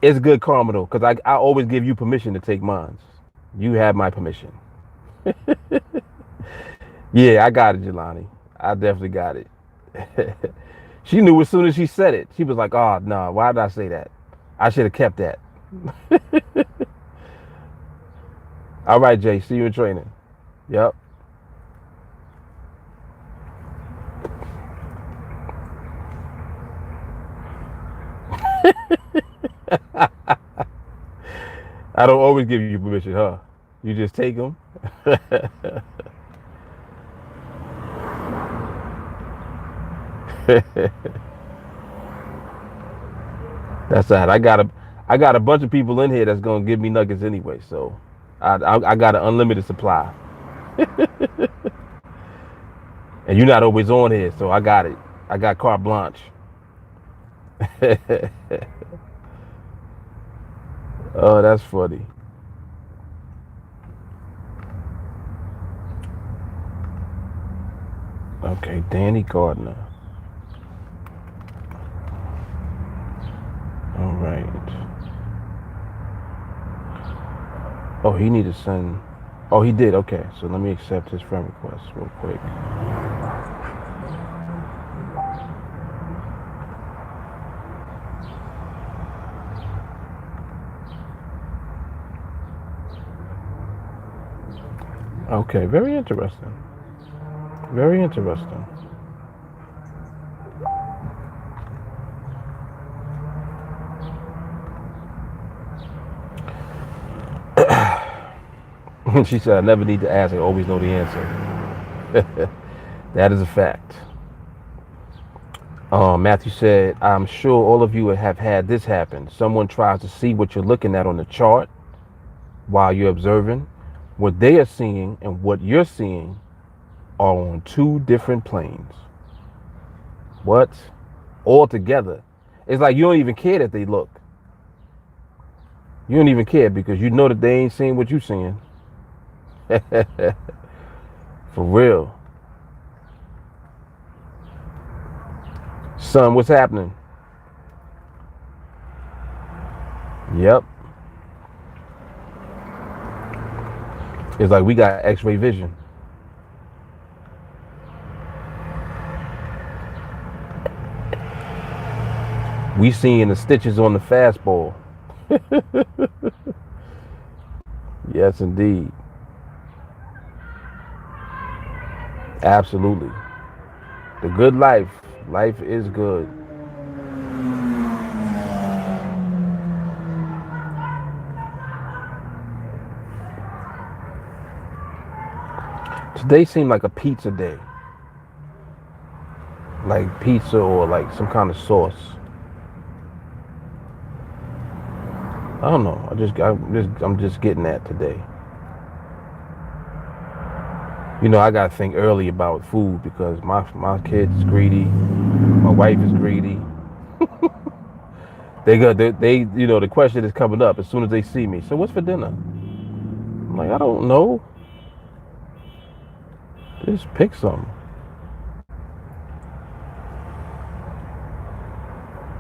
It's good karma though, because I always give you permission to take mine. You have my permission. Yeah, I got it, Jelani. I definitely got it. She knew as soon as she said it. She was like, oh, no, why did I say that? I should have kept that. All right, Jay, see you in training. Yep. I don't always give you permission, huh? You just take them. That's that. I got a bunch of people in here that's gonna give me nuggets anyway, so I got an unlimited supply. And you're not always on here, so I got it. I got carte blanche. Oh, that's funny. Okay, Danny Gardner. All right. Oh, he needed to send. Oh, he did. Okay, so let me accept his friend request real quick. Okay, very interesting. Very interesting. She said, I never need to ask, I always know the answer. That is a fact. Matthew said, I'm sure all of you have had this happen. Someone tries to see what you're looking at on the chart while you're observing. What they are seeing and what you're seeing are on two different planes. What? All together. It's like you don't even care that they look. You don't even care because you know that they ain't seeing what you seeing. For real. Son, what's happening? Yep. It's like we got x-ray vision. We seeing the stitches on the fastball. Yes, indeed. Absolutely. The good life. Life is good. Today seemed like a pizza day. Like pizza or like some kind of sauce. I don't know. I'm just getting that today. You know, I gotta think early about food because my kids greedy, my wife is greedy. They you know, the question is coming up as soon as they see me. So what's for dinner? I'm like, I don't know. Just pick something.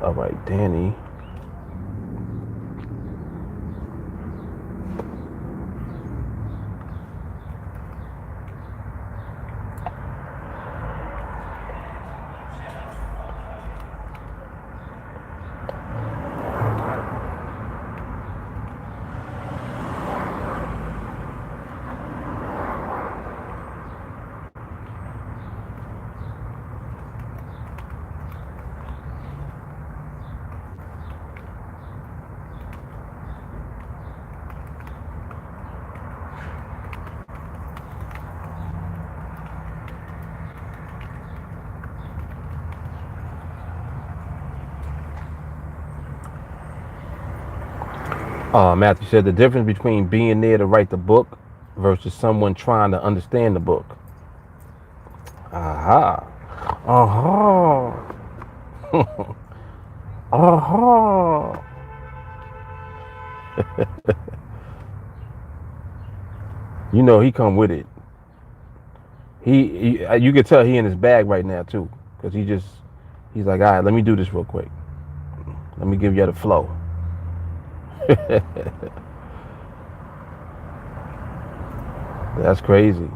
All right, Danny. Matthew said the difference between being there to write the book versus someone trying to understand the book. Aha. Aha. Aha. You know he come with it. You can tell he in his bag right now too, because he's like, all right, let me do this real quick. Let me give you the flow. That's crazy.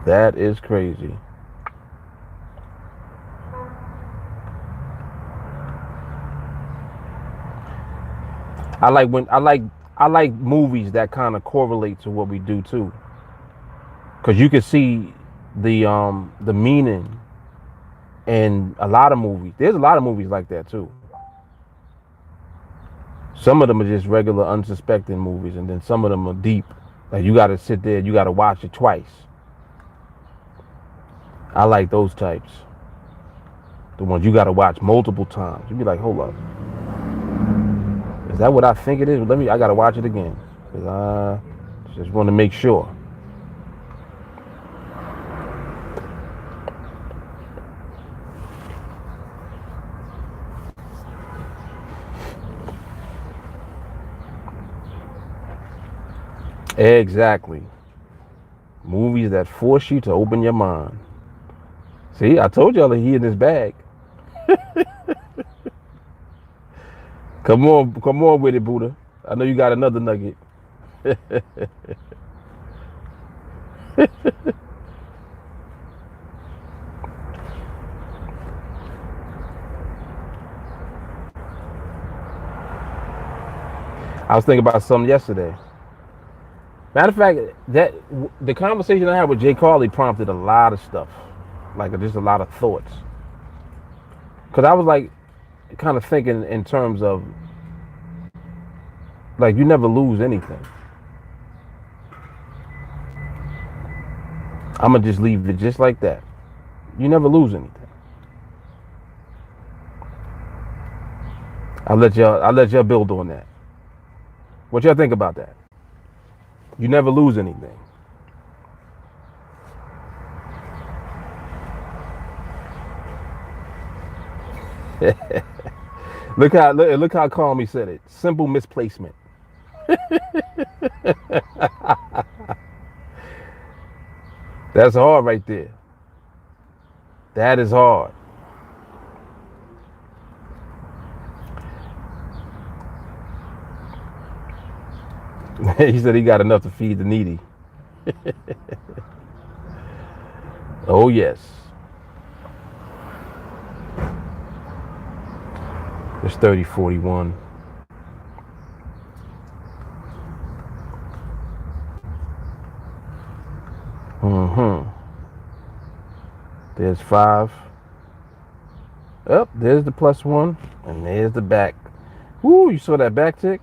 That is crazy. I like movies that kind of correlate to what we do too, because you can see the meaning in a lot of movies. There's a lot of movies like that too. Some of them are just regular unsuspecting movies, and then some of them are deep. Like you got to sit there, you got to watch it twice. I like those types. The ones you got to watch multiple times. You be like, hold up, is that what I think it is? I got to watch it again, because I just want to make sure. Exactly. Movies that force you to open your mind. See, I told y'all that he in his bag. Come on with it, Buddha. I know you got another nugget. I was thinking about something yesterday. Matter of fact, that the conversation I had with Jay Carly prompted a lot of stuff, like just a lot of thoughts. Cause I was like, kind of thinking in terms of, like, you never lose anything. I'm gonna just leave it just like that. You never lose anything. I'll let y'all build on that. What y'all think about that? You never lose anything. Look how calm he said it. Simple misplacement. That's hard right there. That is hard. He said he got enough to feed the needy. Oh yes. It's 3041. There's 5. Up, there's the +1, and there's the back. Woo, you saw that back tick?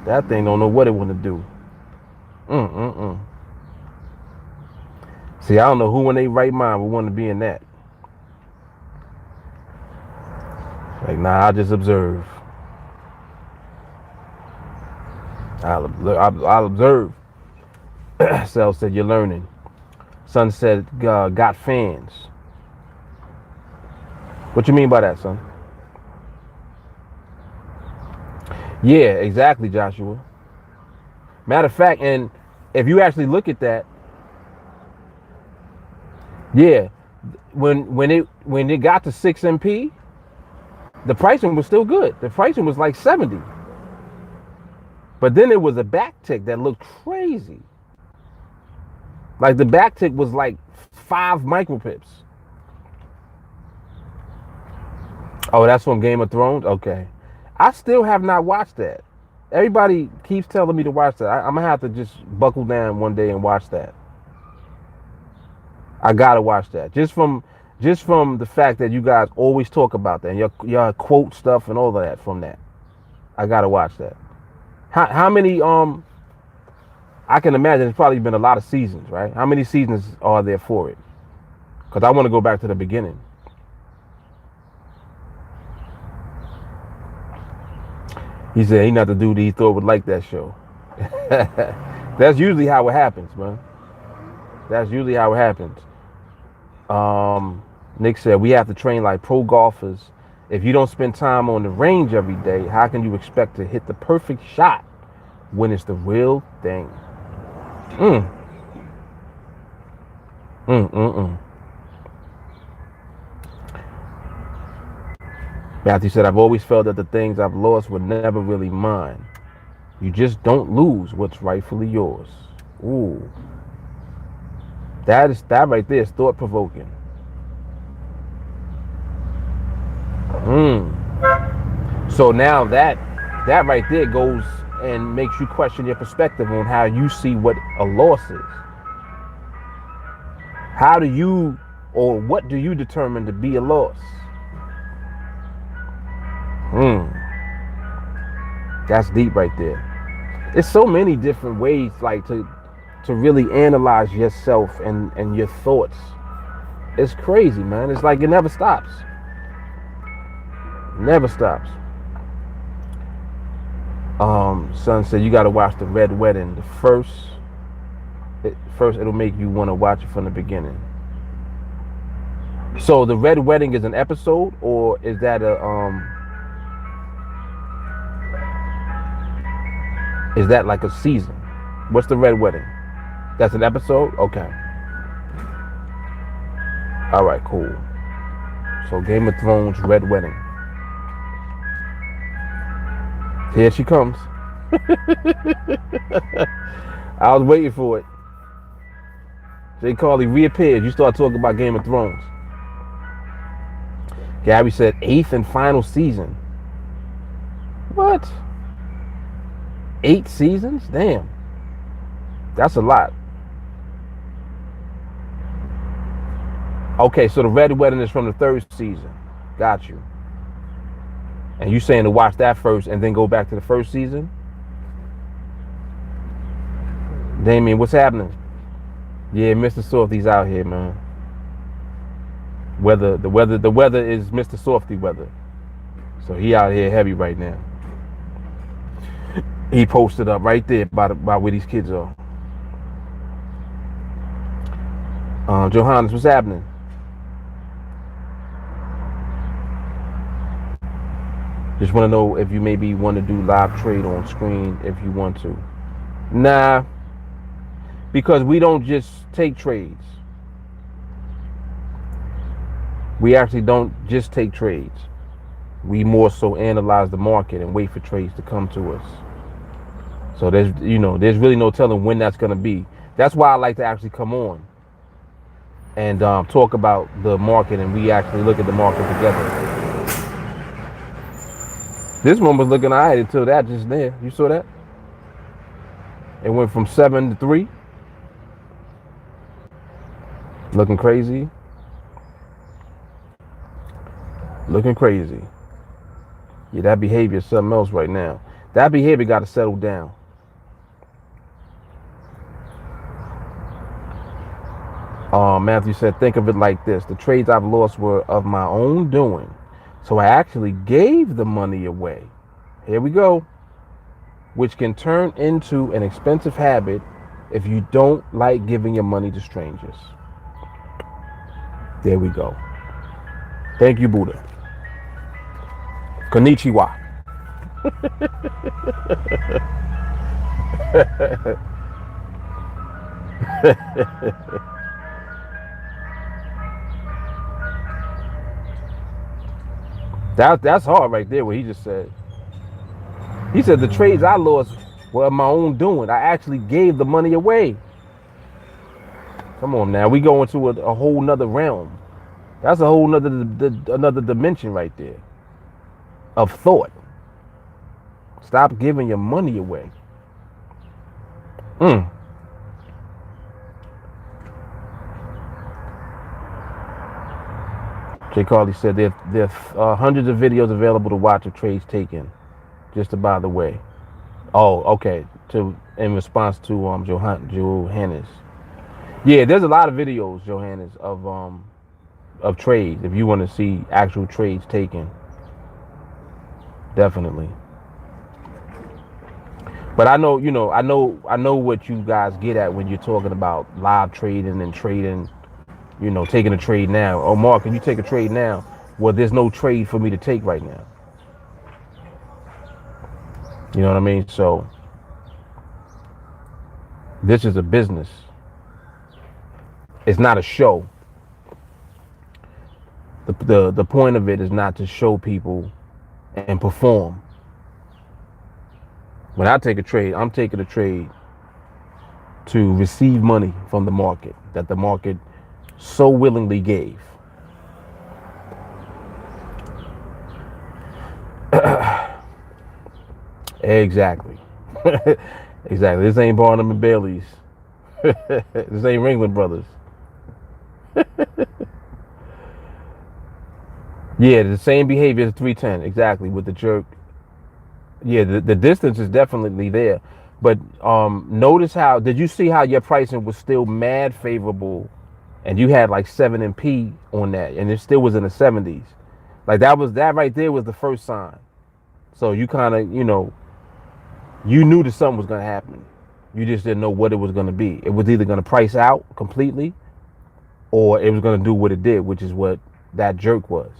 That thing don't know what it want to do. See, I don't know who in their right mind would want to be in that. Like, nah, I just observe. I'll observe. Sel said, you're learning. Son said, got fans. What you mean by that, son? Yeah, exactly, Joshua. Matter of fact, and if you actually look at that, yeah, when it got to 6 MP, the pricing was still good. The pricing was like 70. But then it was a back tick that looked crazy. Like the back tick was like 5 micropips. Oh, that's from Game of Thrones? Okay. I still have not watched that. Everybody keeps telling me to watch that. I'm going to have to just buckle down one day and watch that. I got to watch that. Just from the fact that you guys always talk about that. And y'all quote stuff and all of that from that. I got to watch that. How many, I can imagine it's probably been a lot of seasons, right? How many seasons are there for it? Because I want to go back to the beginning. He said he not the dude he thought would like that show. That's usually how it happens, man. That's usually how it happens. Nick said we have to train like pro golfers. If you don't spend time on the range every day, how can you expect to hit the perfect shot when it's the real thing? Matthew said, I've always felt that the things I've lost were never really mine. You just don't lose what's rightfully yours. Ooh. That right there is thought-provoking. So now that right there goes and makes you question your perspective on how you see what a loss is. How do you, or what do you determine to be a loss? That's deep right there. There's so many different ways like to really analyze yourself and your thoughts. It's crazy, man. It's like it never stops. Never stops. Son said you gotta watch the Red Wedding. First it'll make you want to watch it from the beginning. So the Red Wedding is an episode, or is that is that like a season? What's the Red Wedding? That's an episode? Okay. All right, cool. So Game of Thrones Red Wedding. Here she comes. I was waiting for it. Jay Carly reappeared. You start talking about Game of Thrones. Gabby said 8th and final season. What? 8 seasons? Damn. That's a lot. Okay, so the Red Wedding is from the 3rd season. Got you. And you saying to watch that first and then go back to the 1st season? Damien, what's happening? Yeah, Mr. Softy's out here, man. The weather is Mr. Softy weather. So he out here heavy right now. He posted up right there by where these kids are. Johannes, what's happening? Just want to know if you maybe want to do live trade on screen if you want to. Nah, because we don't just take trades. We actually don't just take trades. We more so analyze the market and wait for trades to come to us. So there's really no telling when that's going to be. That's why I like to actually come on and talk about the market, and we actually look at the market together. This one was looking alright until that just there. You saw that? It went from 7 to 3. Looking crazy. Looking crazy. Yeah, that behavior is something else right now. That behavior got to settle down. Matthew said, think of it like this. The trades I've lost were of my own doing. So I actually gave the money away. Here we go. Which can turn into an expensive habit if you don't like giving your money to strangers. There we go. Thank you, Buddha. Konnichiwa. That's hard right there, what he just said. He said the trades I lost were of my own doing. I actually gave the money away. Come on now, we go into a whole nother realm. That's a whole another dimension right there of thought. Stop giving your money away. Jay Carly said there are hundreds of videos available to watch of trades taken. Just by the way. Oh, okay. In response to Johannes. Yeah, there's a lot of videos, Johannes, of trades. If you want to see actual trades taken, definitely. But I know what you guys get at when you're talking about live trading and trading. Taking a trade now. Oh, Mark, can you take a trade now? Well, there's no trade for me to take right now. You know what I mean? So this is a business. It's not a show. The point of it is not to show people and perform. When I take a trade, I'm taking a trade to receive money from the market that the market so willingly gave. Exactly. Exactly. This ain't Barnum and Bailey's. This ain't Ringling Brothers. Yeah, the same behavior as 310. Exactly, with the jerk. Yeah, the distance is definitely there. But notice how, did you see how your pricing was still mad favorable and you had like 7 and P on that and it still was in the 70s? Like that right there was the first sign. So you kind of, you knew that something was going to happen. You just didn't know what it was going to be. It was either going to price out completely or it was going to do what it did, which is what that jerk was.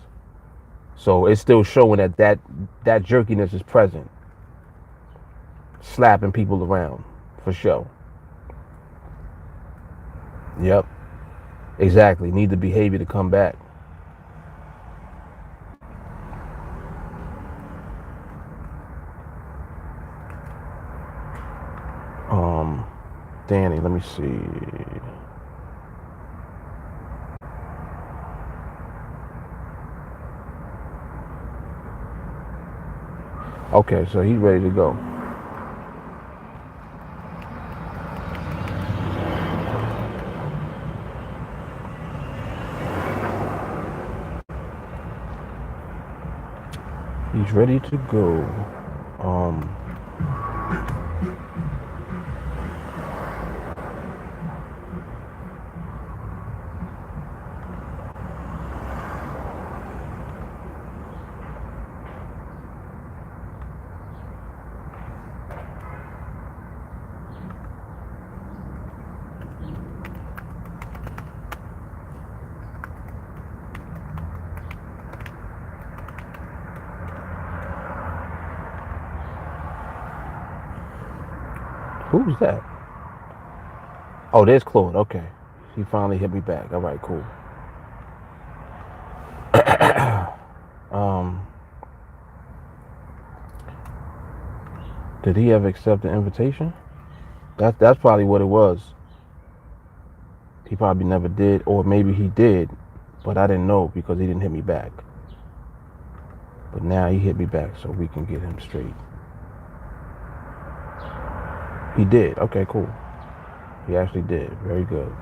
So it's still showing that jerkiness is present. Slapping people around, for sure. Yep. Exactly. Need the behavior to come back. Danny, let me see. Okay, so he's ready to go. He's ready to go. Who's that? Oh, there's Claude. Okay. He finally hit me back. All right, cool. Did he ever accept the invitation? That's probably what it was. He probably never did, or maybe he did, but I didn't know because he didn't hit me back. But now he hit me back, so we can get him straight. He did. Okay, cool. He actually did. Very good.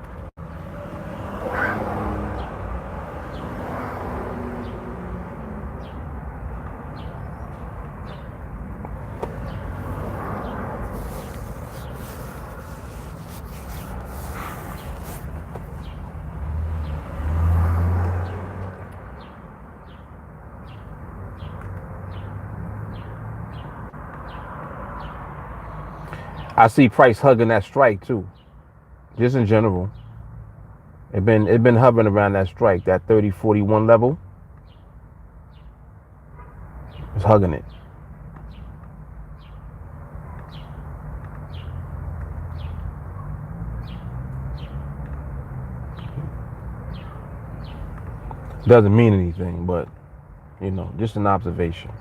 I see price hugging that strike too. Just in general. It been hovering around that strike, that 30.41 level. It's hugging it. Doesn't mean anything, but you know, just an observation.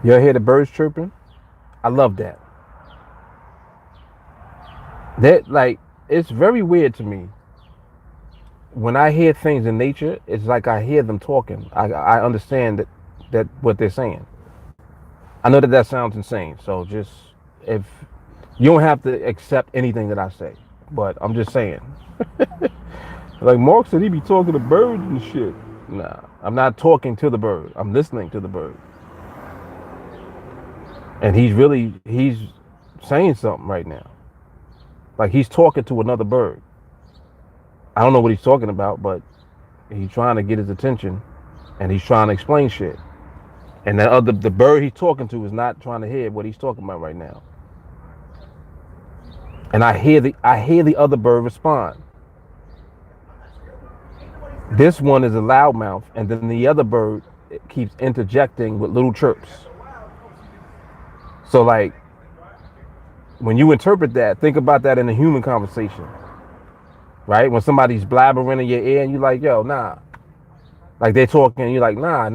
You ever hear the birds chirping? I love that. Like, it's very weird to me. When I hear things in nature, it's like I hear them talking. I understand that what they're saying. I know that sounds insane. So just, if you don't have to accept anything that I say, but I'm just saying. Like Mark said, he be talking to birds and shit. Nah, I'm not talking to the bird. I'm listening to the bird. And he's saying something right now. Like he's talking to another bird. I don't know what he's talking about, but he's trying to get his attention and he's trying to explain shit. And the bird he's talking to is not trying to hear what he's talking about right now. And I hear the other bird respond. This one is a loudmouth, and then the other bird keeps interjecting with little chirps. So like, when you interpret that, think about that in a human conversation, right? When somebody's blabbering in your ear and you're like, yo, nah. Like they're talking and you're like, nah,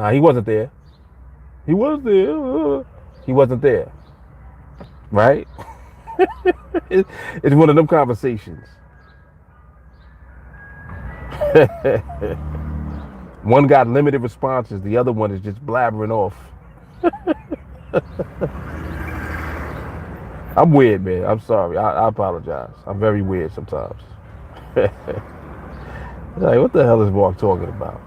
he wasn't there. He was there. He wasn't there, right? It's one of them conversations. One got limited responses. The other one is just blabbering off. I'm weird, man. I'm sorry. I apologize. I'm very weird sometimes. Like, what the hell is Mark talking about?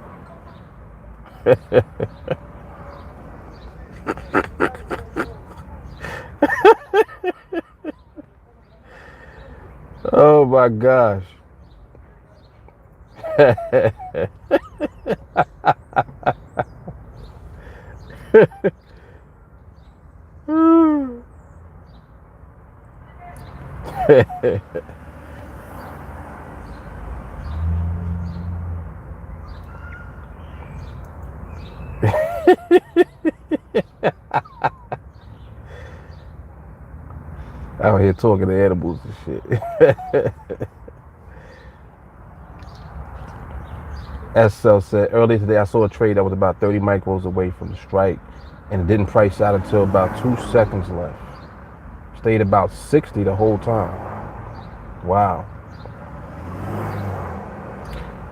Oh my gosh. Out here talking to animals and shit. SL said, earlier today I saw a trade that was about 30 micros away from the strike and it didn't price out until about 2 seconds left. Stayed about 60 the whole time. Wow.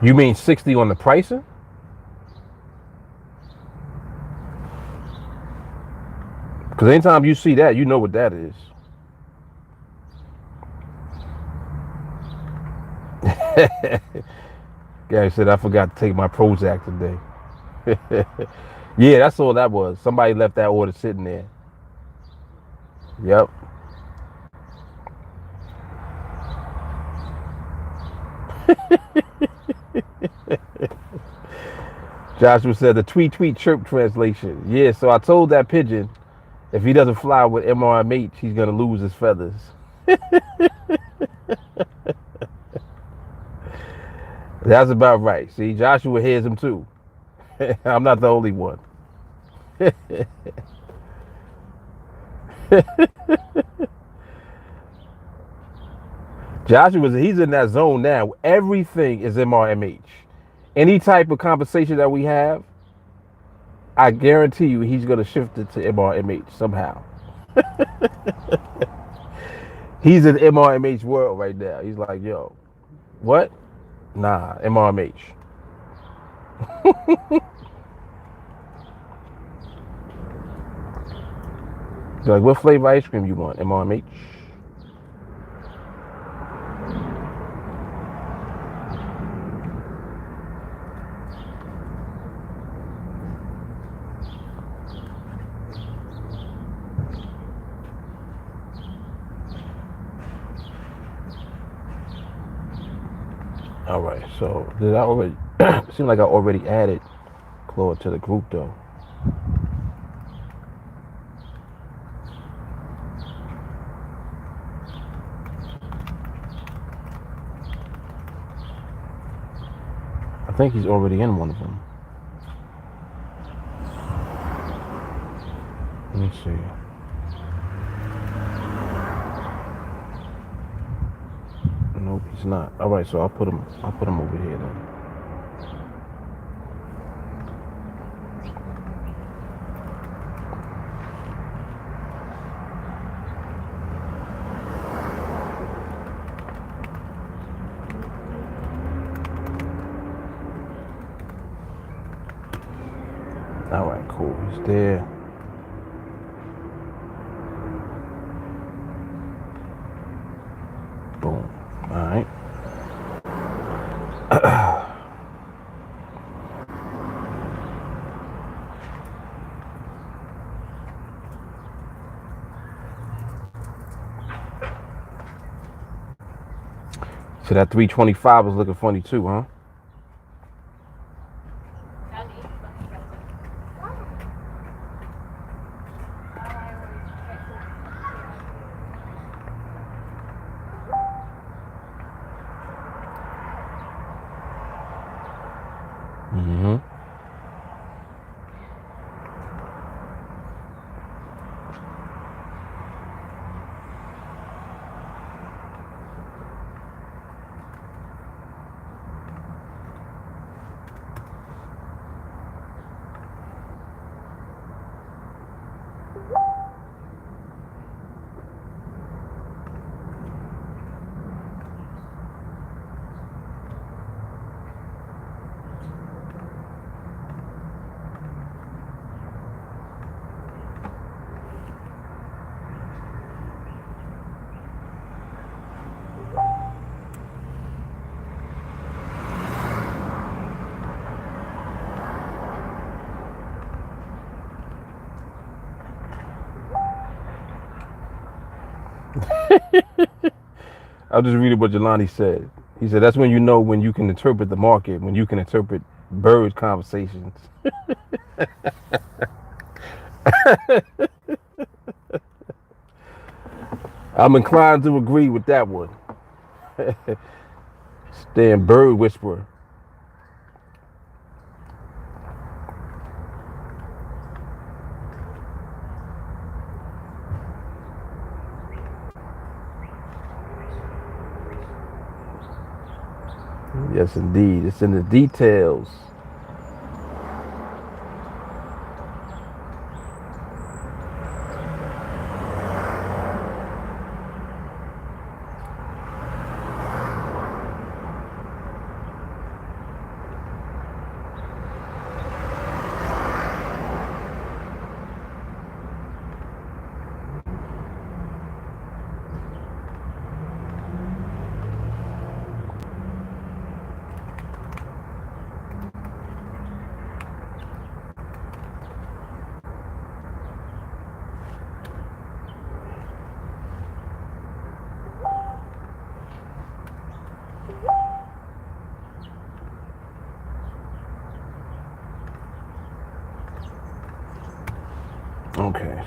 You mean 60 on the pricing? Because anytime you see that, you know what that is. Gary said, I forgot to take my Prozac today. Yeah, that's all that was. Somebody left that order sitting there. Yep. Joshua said the tweet tweet chirp translation. Yeah, so I told that pigeon if he doesn't fly with MRMH, he's gonna lose his feathers. That's about right. See, Joshua hears him too. I'm not the only one. He's in that zone now. Everything is MRMH. Any type of conversation that we have, I guarantee you he's going to shift it to MRMH somehow. He's in MRMH world right now. He's like, yo, what? Nah, MRMH. He's like, what flavor ice cream you want? MRMH. All right, so did I already? Seemed like I already added Claude to the group though. I think he's already in one of them. Let me see. Nope, he's not. All right, so I'll put him over here then. All right, cool. He's there. Boom. All right. So that 325 was looking funny too, huh? Mm-hmm. I'll just read what Jelani said. He said, that's when you know when you can interpret the market, when you can interpret bird conversations. I'm inclined to agree with that one. Damn bird whisperer. Yes, indeed. It's in the details.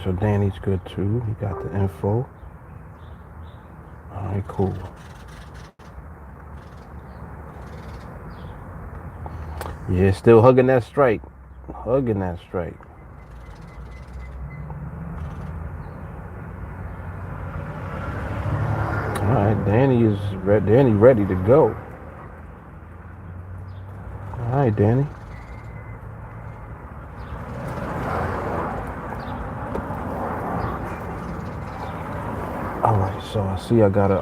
so Danny's good too. He got the info. All right, cool. Yeah, still hugging that strike. Hugging that strike. All right, Danny is ready. Danny ready to go. All right, Danny. All right, so I see I gotta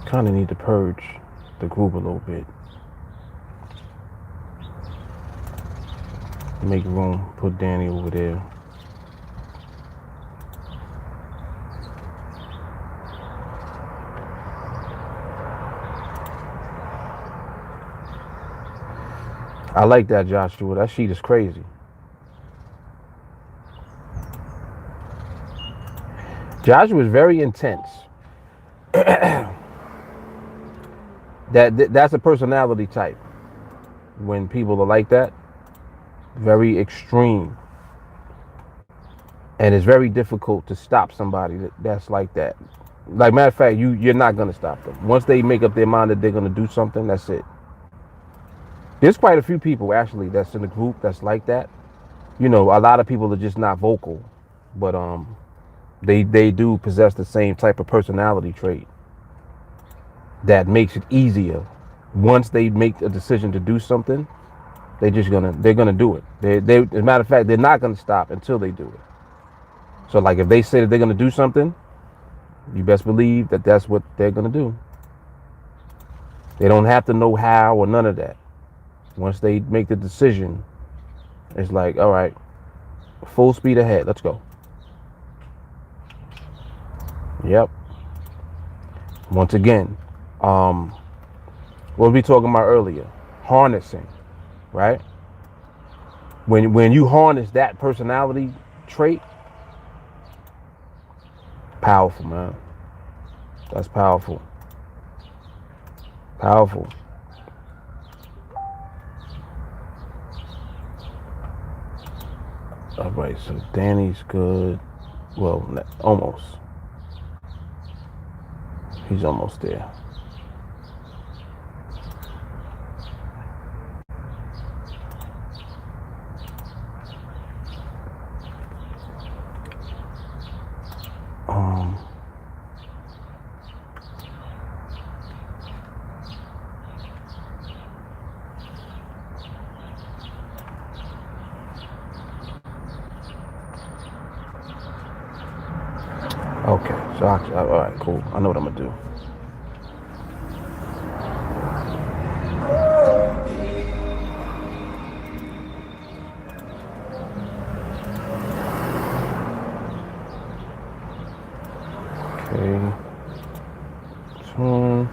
kind of need to purge the group a little bit. Make room. Put Danny over there. I like that, Joshua. That sheet is crazy. Joshua is very intense. That's a personality type. When people are like that, very extreme, and it's very difficult to stop somebody that's like that. Like, matter of fact, you're not gonna stop them. Once they make up their mind that they're gonna do something, that's it. There's quite a few people actually that's in the group that's like that. You know, a lot of people are just not vocal, but they do possess the same type of personality trait that makes it easier. Once they make a decision to do something, they're gonna do it. As a matter of fact, they're not gonna stop until they do it. So like if they say that they're gonna do something, you best believe that that's what they're gonna do. They don't have to know how or none of that. Once they make the decision, it's like, all right, full speed ahead, let's go. Yep. Once again, what were we talking about earlier? Harnessing, right? When you harness that personality trait, powerful, man. That's powerful. Powerful. All right, so Danny's good. Well, almost. He's almost there. Okay, so all right, cool. I know what I'm gonna do. Okay. Tune.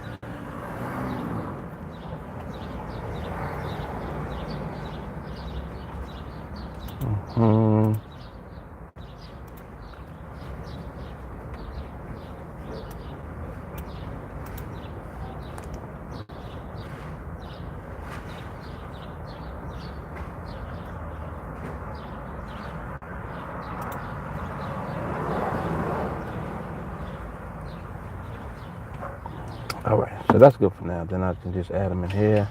All right, so that's good for now. Then I can just add him in here,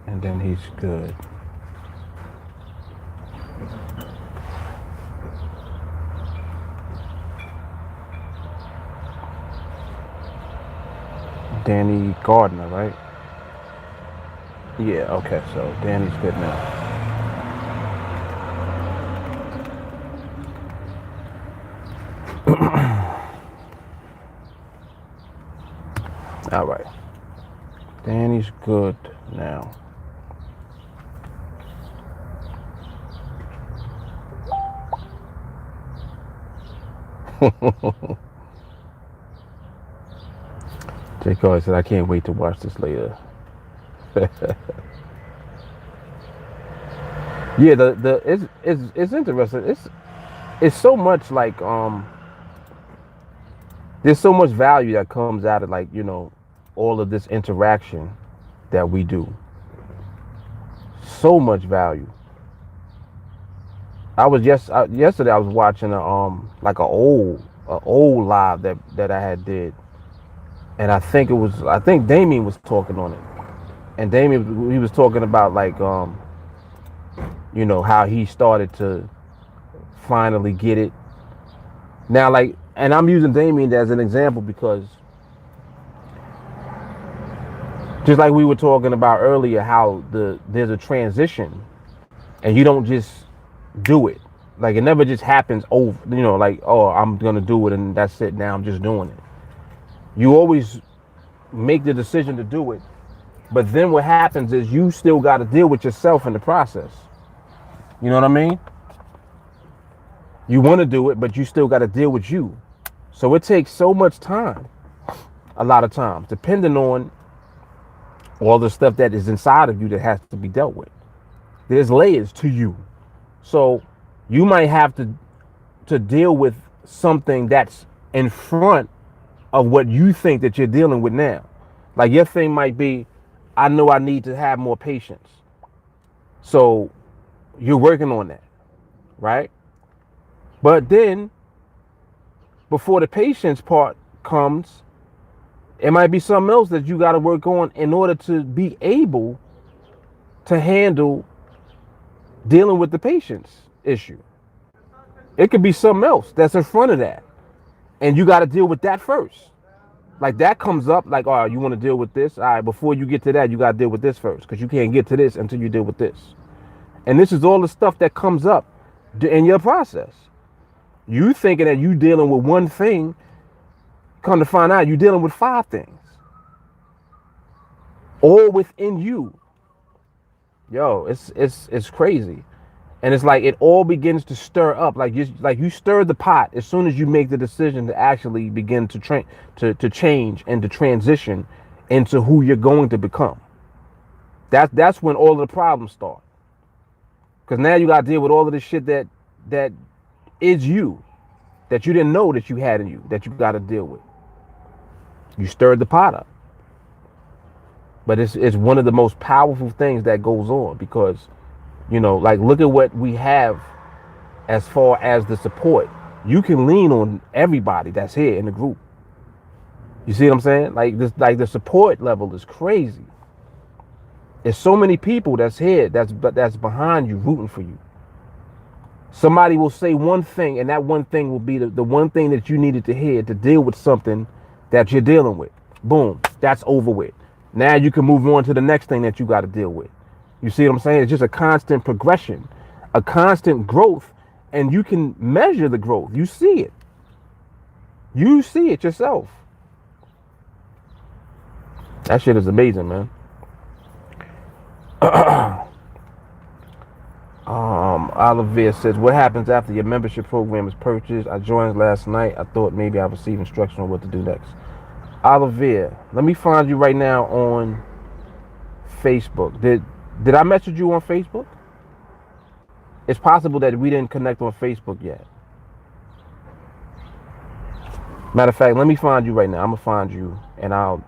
and then he's good. Danny Gardner, right? Yeah, okay, so Danny's good now. All right. Danny's good now. J. Carter said, I can't wait to watch this later. Yeah, it's interesting. It's so much like there's so much value that comes out of, like, you know, all of this interaction that we do. So much value. Yesterday I was watching like a old live that I had did, and I think Damien was talking on it, and Damien, he was talking about like how he started to finally get it now, like, and I'm using Damien as an example because just like we were talking about earlier, how there's a transition, and you don't just do it. Like, it never just happens over, like, oh, I'm gonna do it and that's it. Now I'm just doing it. You always make the decision to do it, but then what happens is you still got to deal with yourself in the process. You know what I mean? You want to do it, but you still got to deal with you. So it takes so much time, a lot of times, depending on all the stuff that is inside of you that has to be dealt with. There's layers to you. So you might have to deal with something that's in front of what you think that you're dealing with now. Like, your thing might be, I know I need to have more patience. So you're working on that, right? But then before the patience part comes, it might be something else that you got to work on in order to be able to handle dealing with the patience issue. It could be something else that's in front of that, and you got to deal with that first. Like, that comes up, like, all right, you want to deal with this? All right, before you get to that, you got to deal with this first, because you can't get to this until you deal with this. And this is all the stuff that comes up in your process. You thinking that you dealing with one thing, come to find out you're dealing with 5 things, all within you. Yo, it's crazy. And it's like it all begins to stir up. Like you stir the pot as soon as you make the decision to actually begin to change and to transition into who you're going to become. That's when all of the problems start. Because now you got to deal with all of this shit that is you, that you didn't know that you had in you, that you got to deal with. You stirred the pot up. But it's one of the most powerful things that goes on, because, like, look at what we have as far as the support. You can lean on everybody that's here in the group. You see what I'm saying? Like the support level is crazy. There's so many people that's here, that's behind you, rooting for you. Somebody will say one thing, and that one thing will be the one thing that you needed to hear to deal with something that you're dealing with. Boom, that's over with. Now you can move on to the next thing that you got to deal with. You see what I'm saying? It's just a constant progression, a constant growth, and you can measure the growth. You see it. You see it yourself. That shit is amazing, man. Olivia says, what happens after your membership program is purchased? I joined last night. I thought maybe I received instruction on what to do next. Olivia, let me find you right now on Facebook. Did I message you on Facebook? It's possible that we didn't connect on Facebook yet. Matter of fact, let me find you right now. I'm gonna find you, and I'll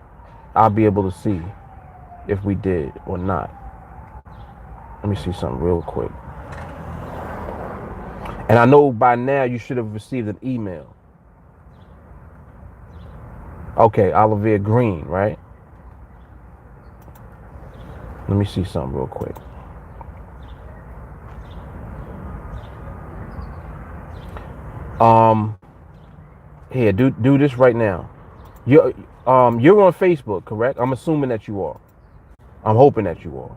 be able to see if we did or not. Let me see something real quick. And I know by now you should have received an email. Okay, Olivia Green, right? Let me see something real quick. Here, do this right now. You're on Facebook, correct? I'm assuming that you are. I'm hoping that you are.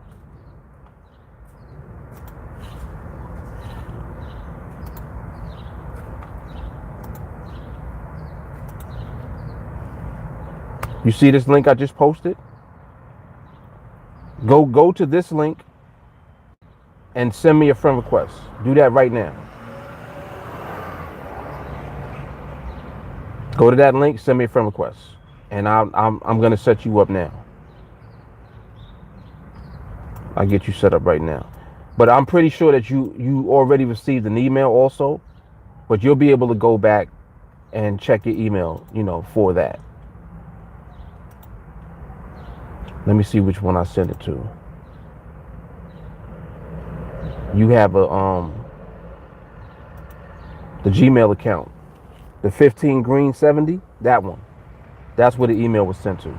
You see this link I just posted? Go to this link and send me a friend request. Do that right now. Go to that link, send me a friend request, and I'm gonna set you up now. I'll get you set up right now. But I'm pretty sure that you already received an email also, but you'll be able to go back and check your email, for that. Let me see which one I sent it to. you have the Gmail account, the 15 green 70, that one. That's where the email was sent to.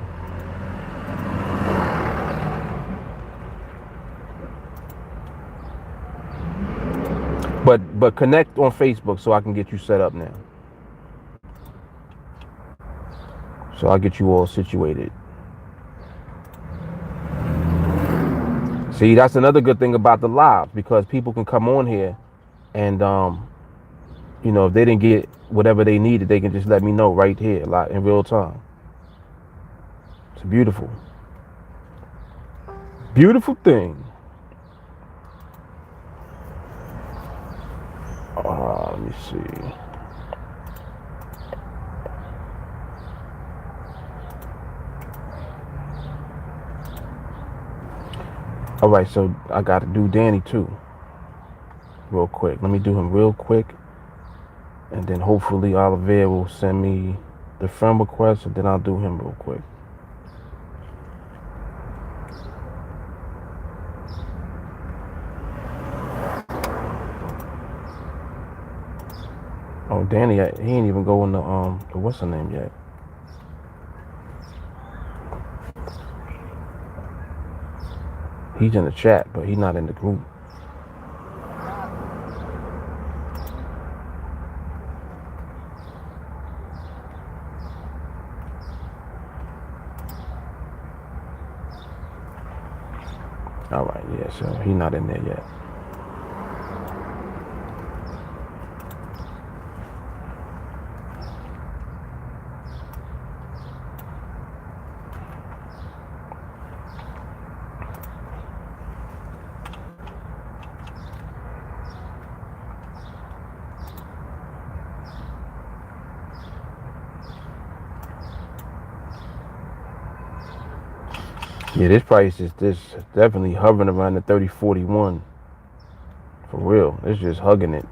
But connect on Facebook so I can get you set up now. So I'll get you all situated. See, that's another good thing about the live, because people can come on here and you know, if they didn't get whatever they needed, they can just let me know right here, like in real time. It's a beautiful, beautiful thing. Let me see. All right, so I got to do Danny too, real quick. Let me do him real quick, and then hopefully Olivier will send me the friend request, and then I'll do him real quick. Oh, Danny, he ain't even going to what's her name yet. He's in the chat, but he's not in the group. All right, yeah, so he's not in there yet. Yeah, this price is definitely hovering around the 30.41. For real, it's just hugging it.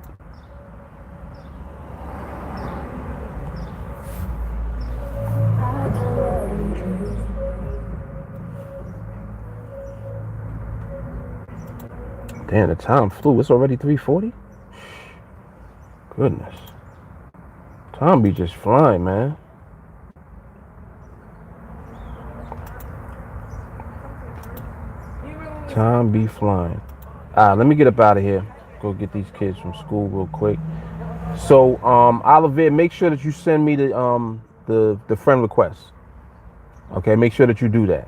Damn, the time flew. It's already 3:40. Goodness, time be just flying, man. Time be flying. Let me get up out of here. Go get these kids from school real quick. So, Olivier, make sure that you send me the friend request. Okay, make sure that you do that,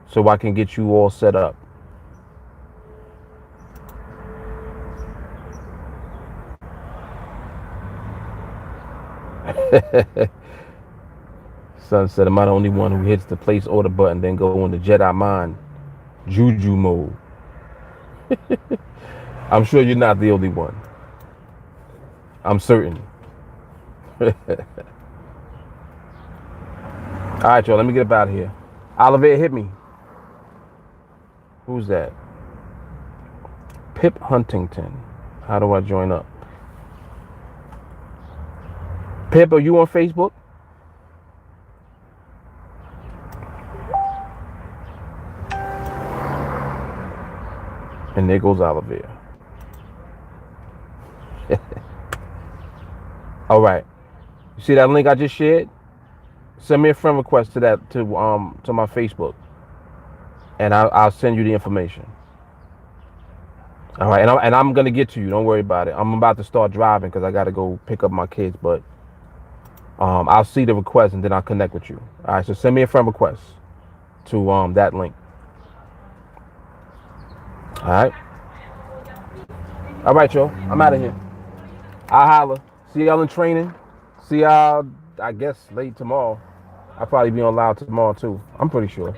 so I can get you all set up. Son said, am I the only one who hits the place order button, then go into Jedi mind, Juju mode? I'm sure you're not the only one. I'm certain. All right, y'all, let me get up out of here. Olivier, hit me. Who's that? Pip Huntington. How do I join up? Pip, are you on Facebook? And there goes Olivier. All right. You see that link I just shared? Send me a friend request to that to my Facebook, and I'll send you the information. All right, and I'm gonna get to you. Don't worry about it. I'm about to start driving because I gotta go pick up my kids, but I'll see the request and then I'll connect with you. All right, so send me a friend request to that link. All right, y'all. I'm out of here. I'll holler. See y'all in training. See y'all, I guess, late tomorrow. I'll probably be on live tomorrow too. I'm pretty sure.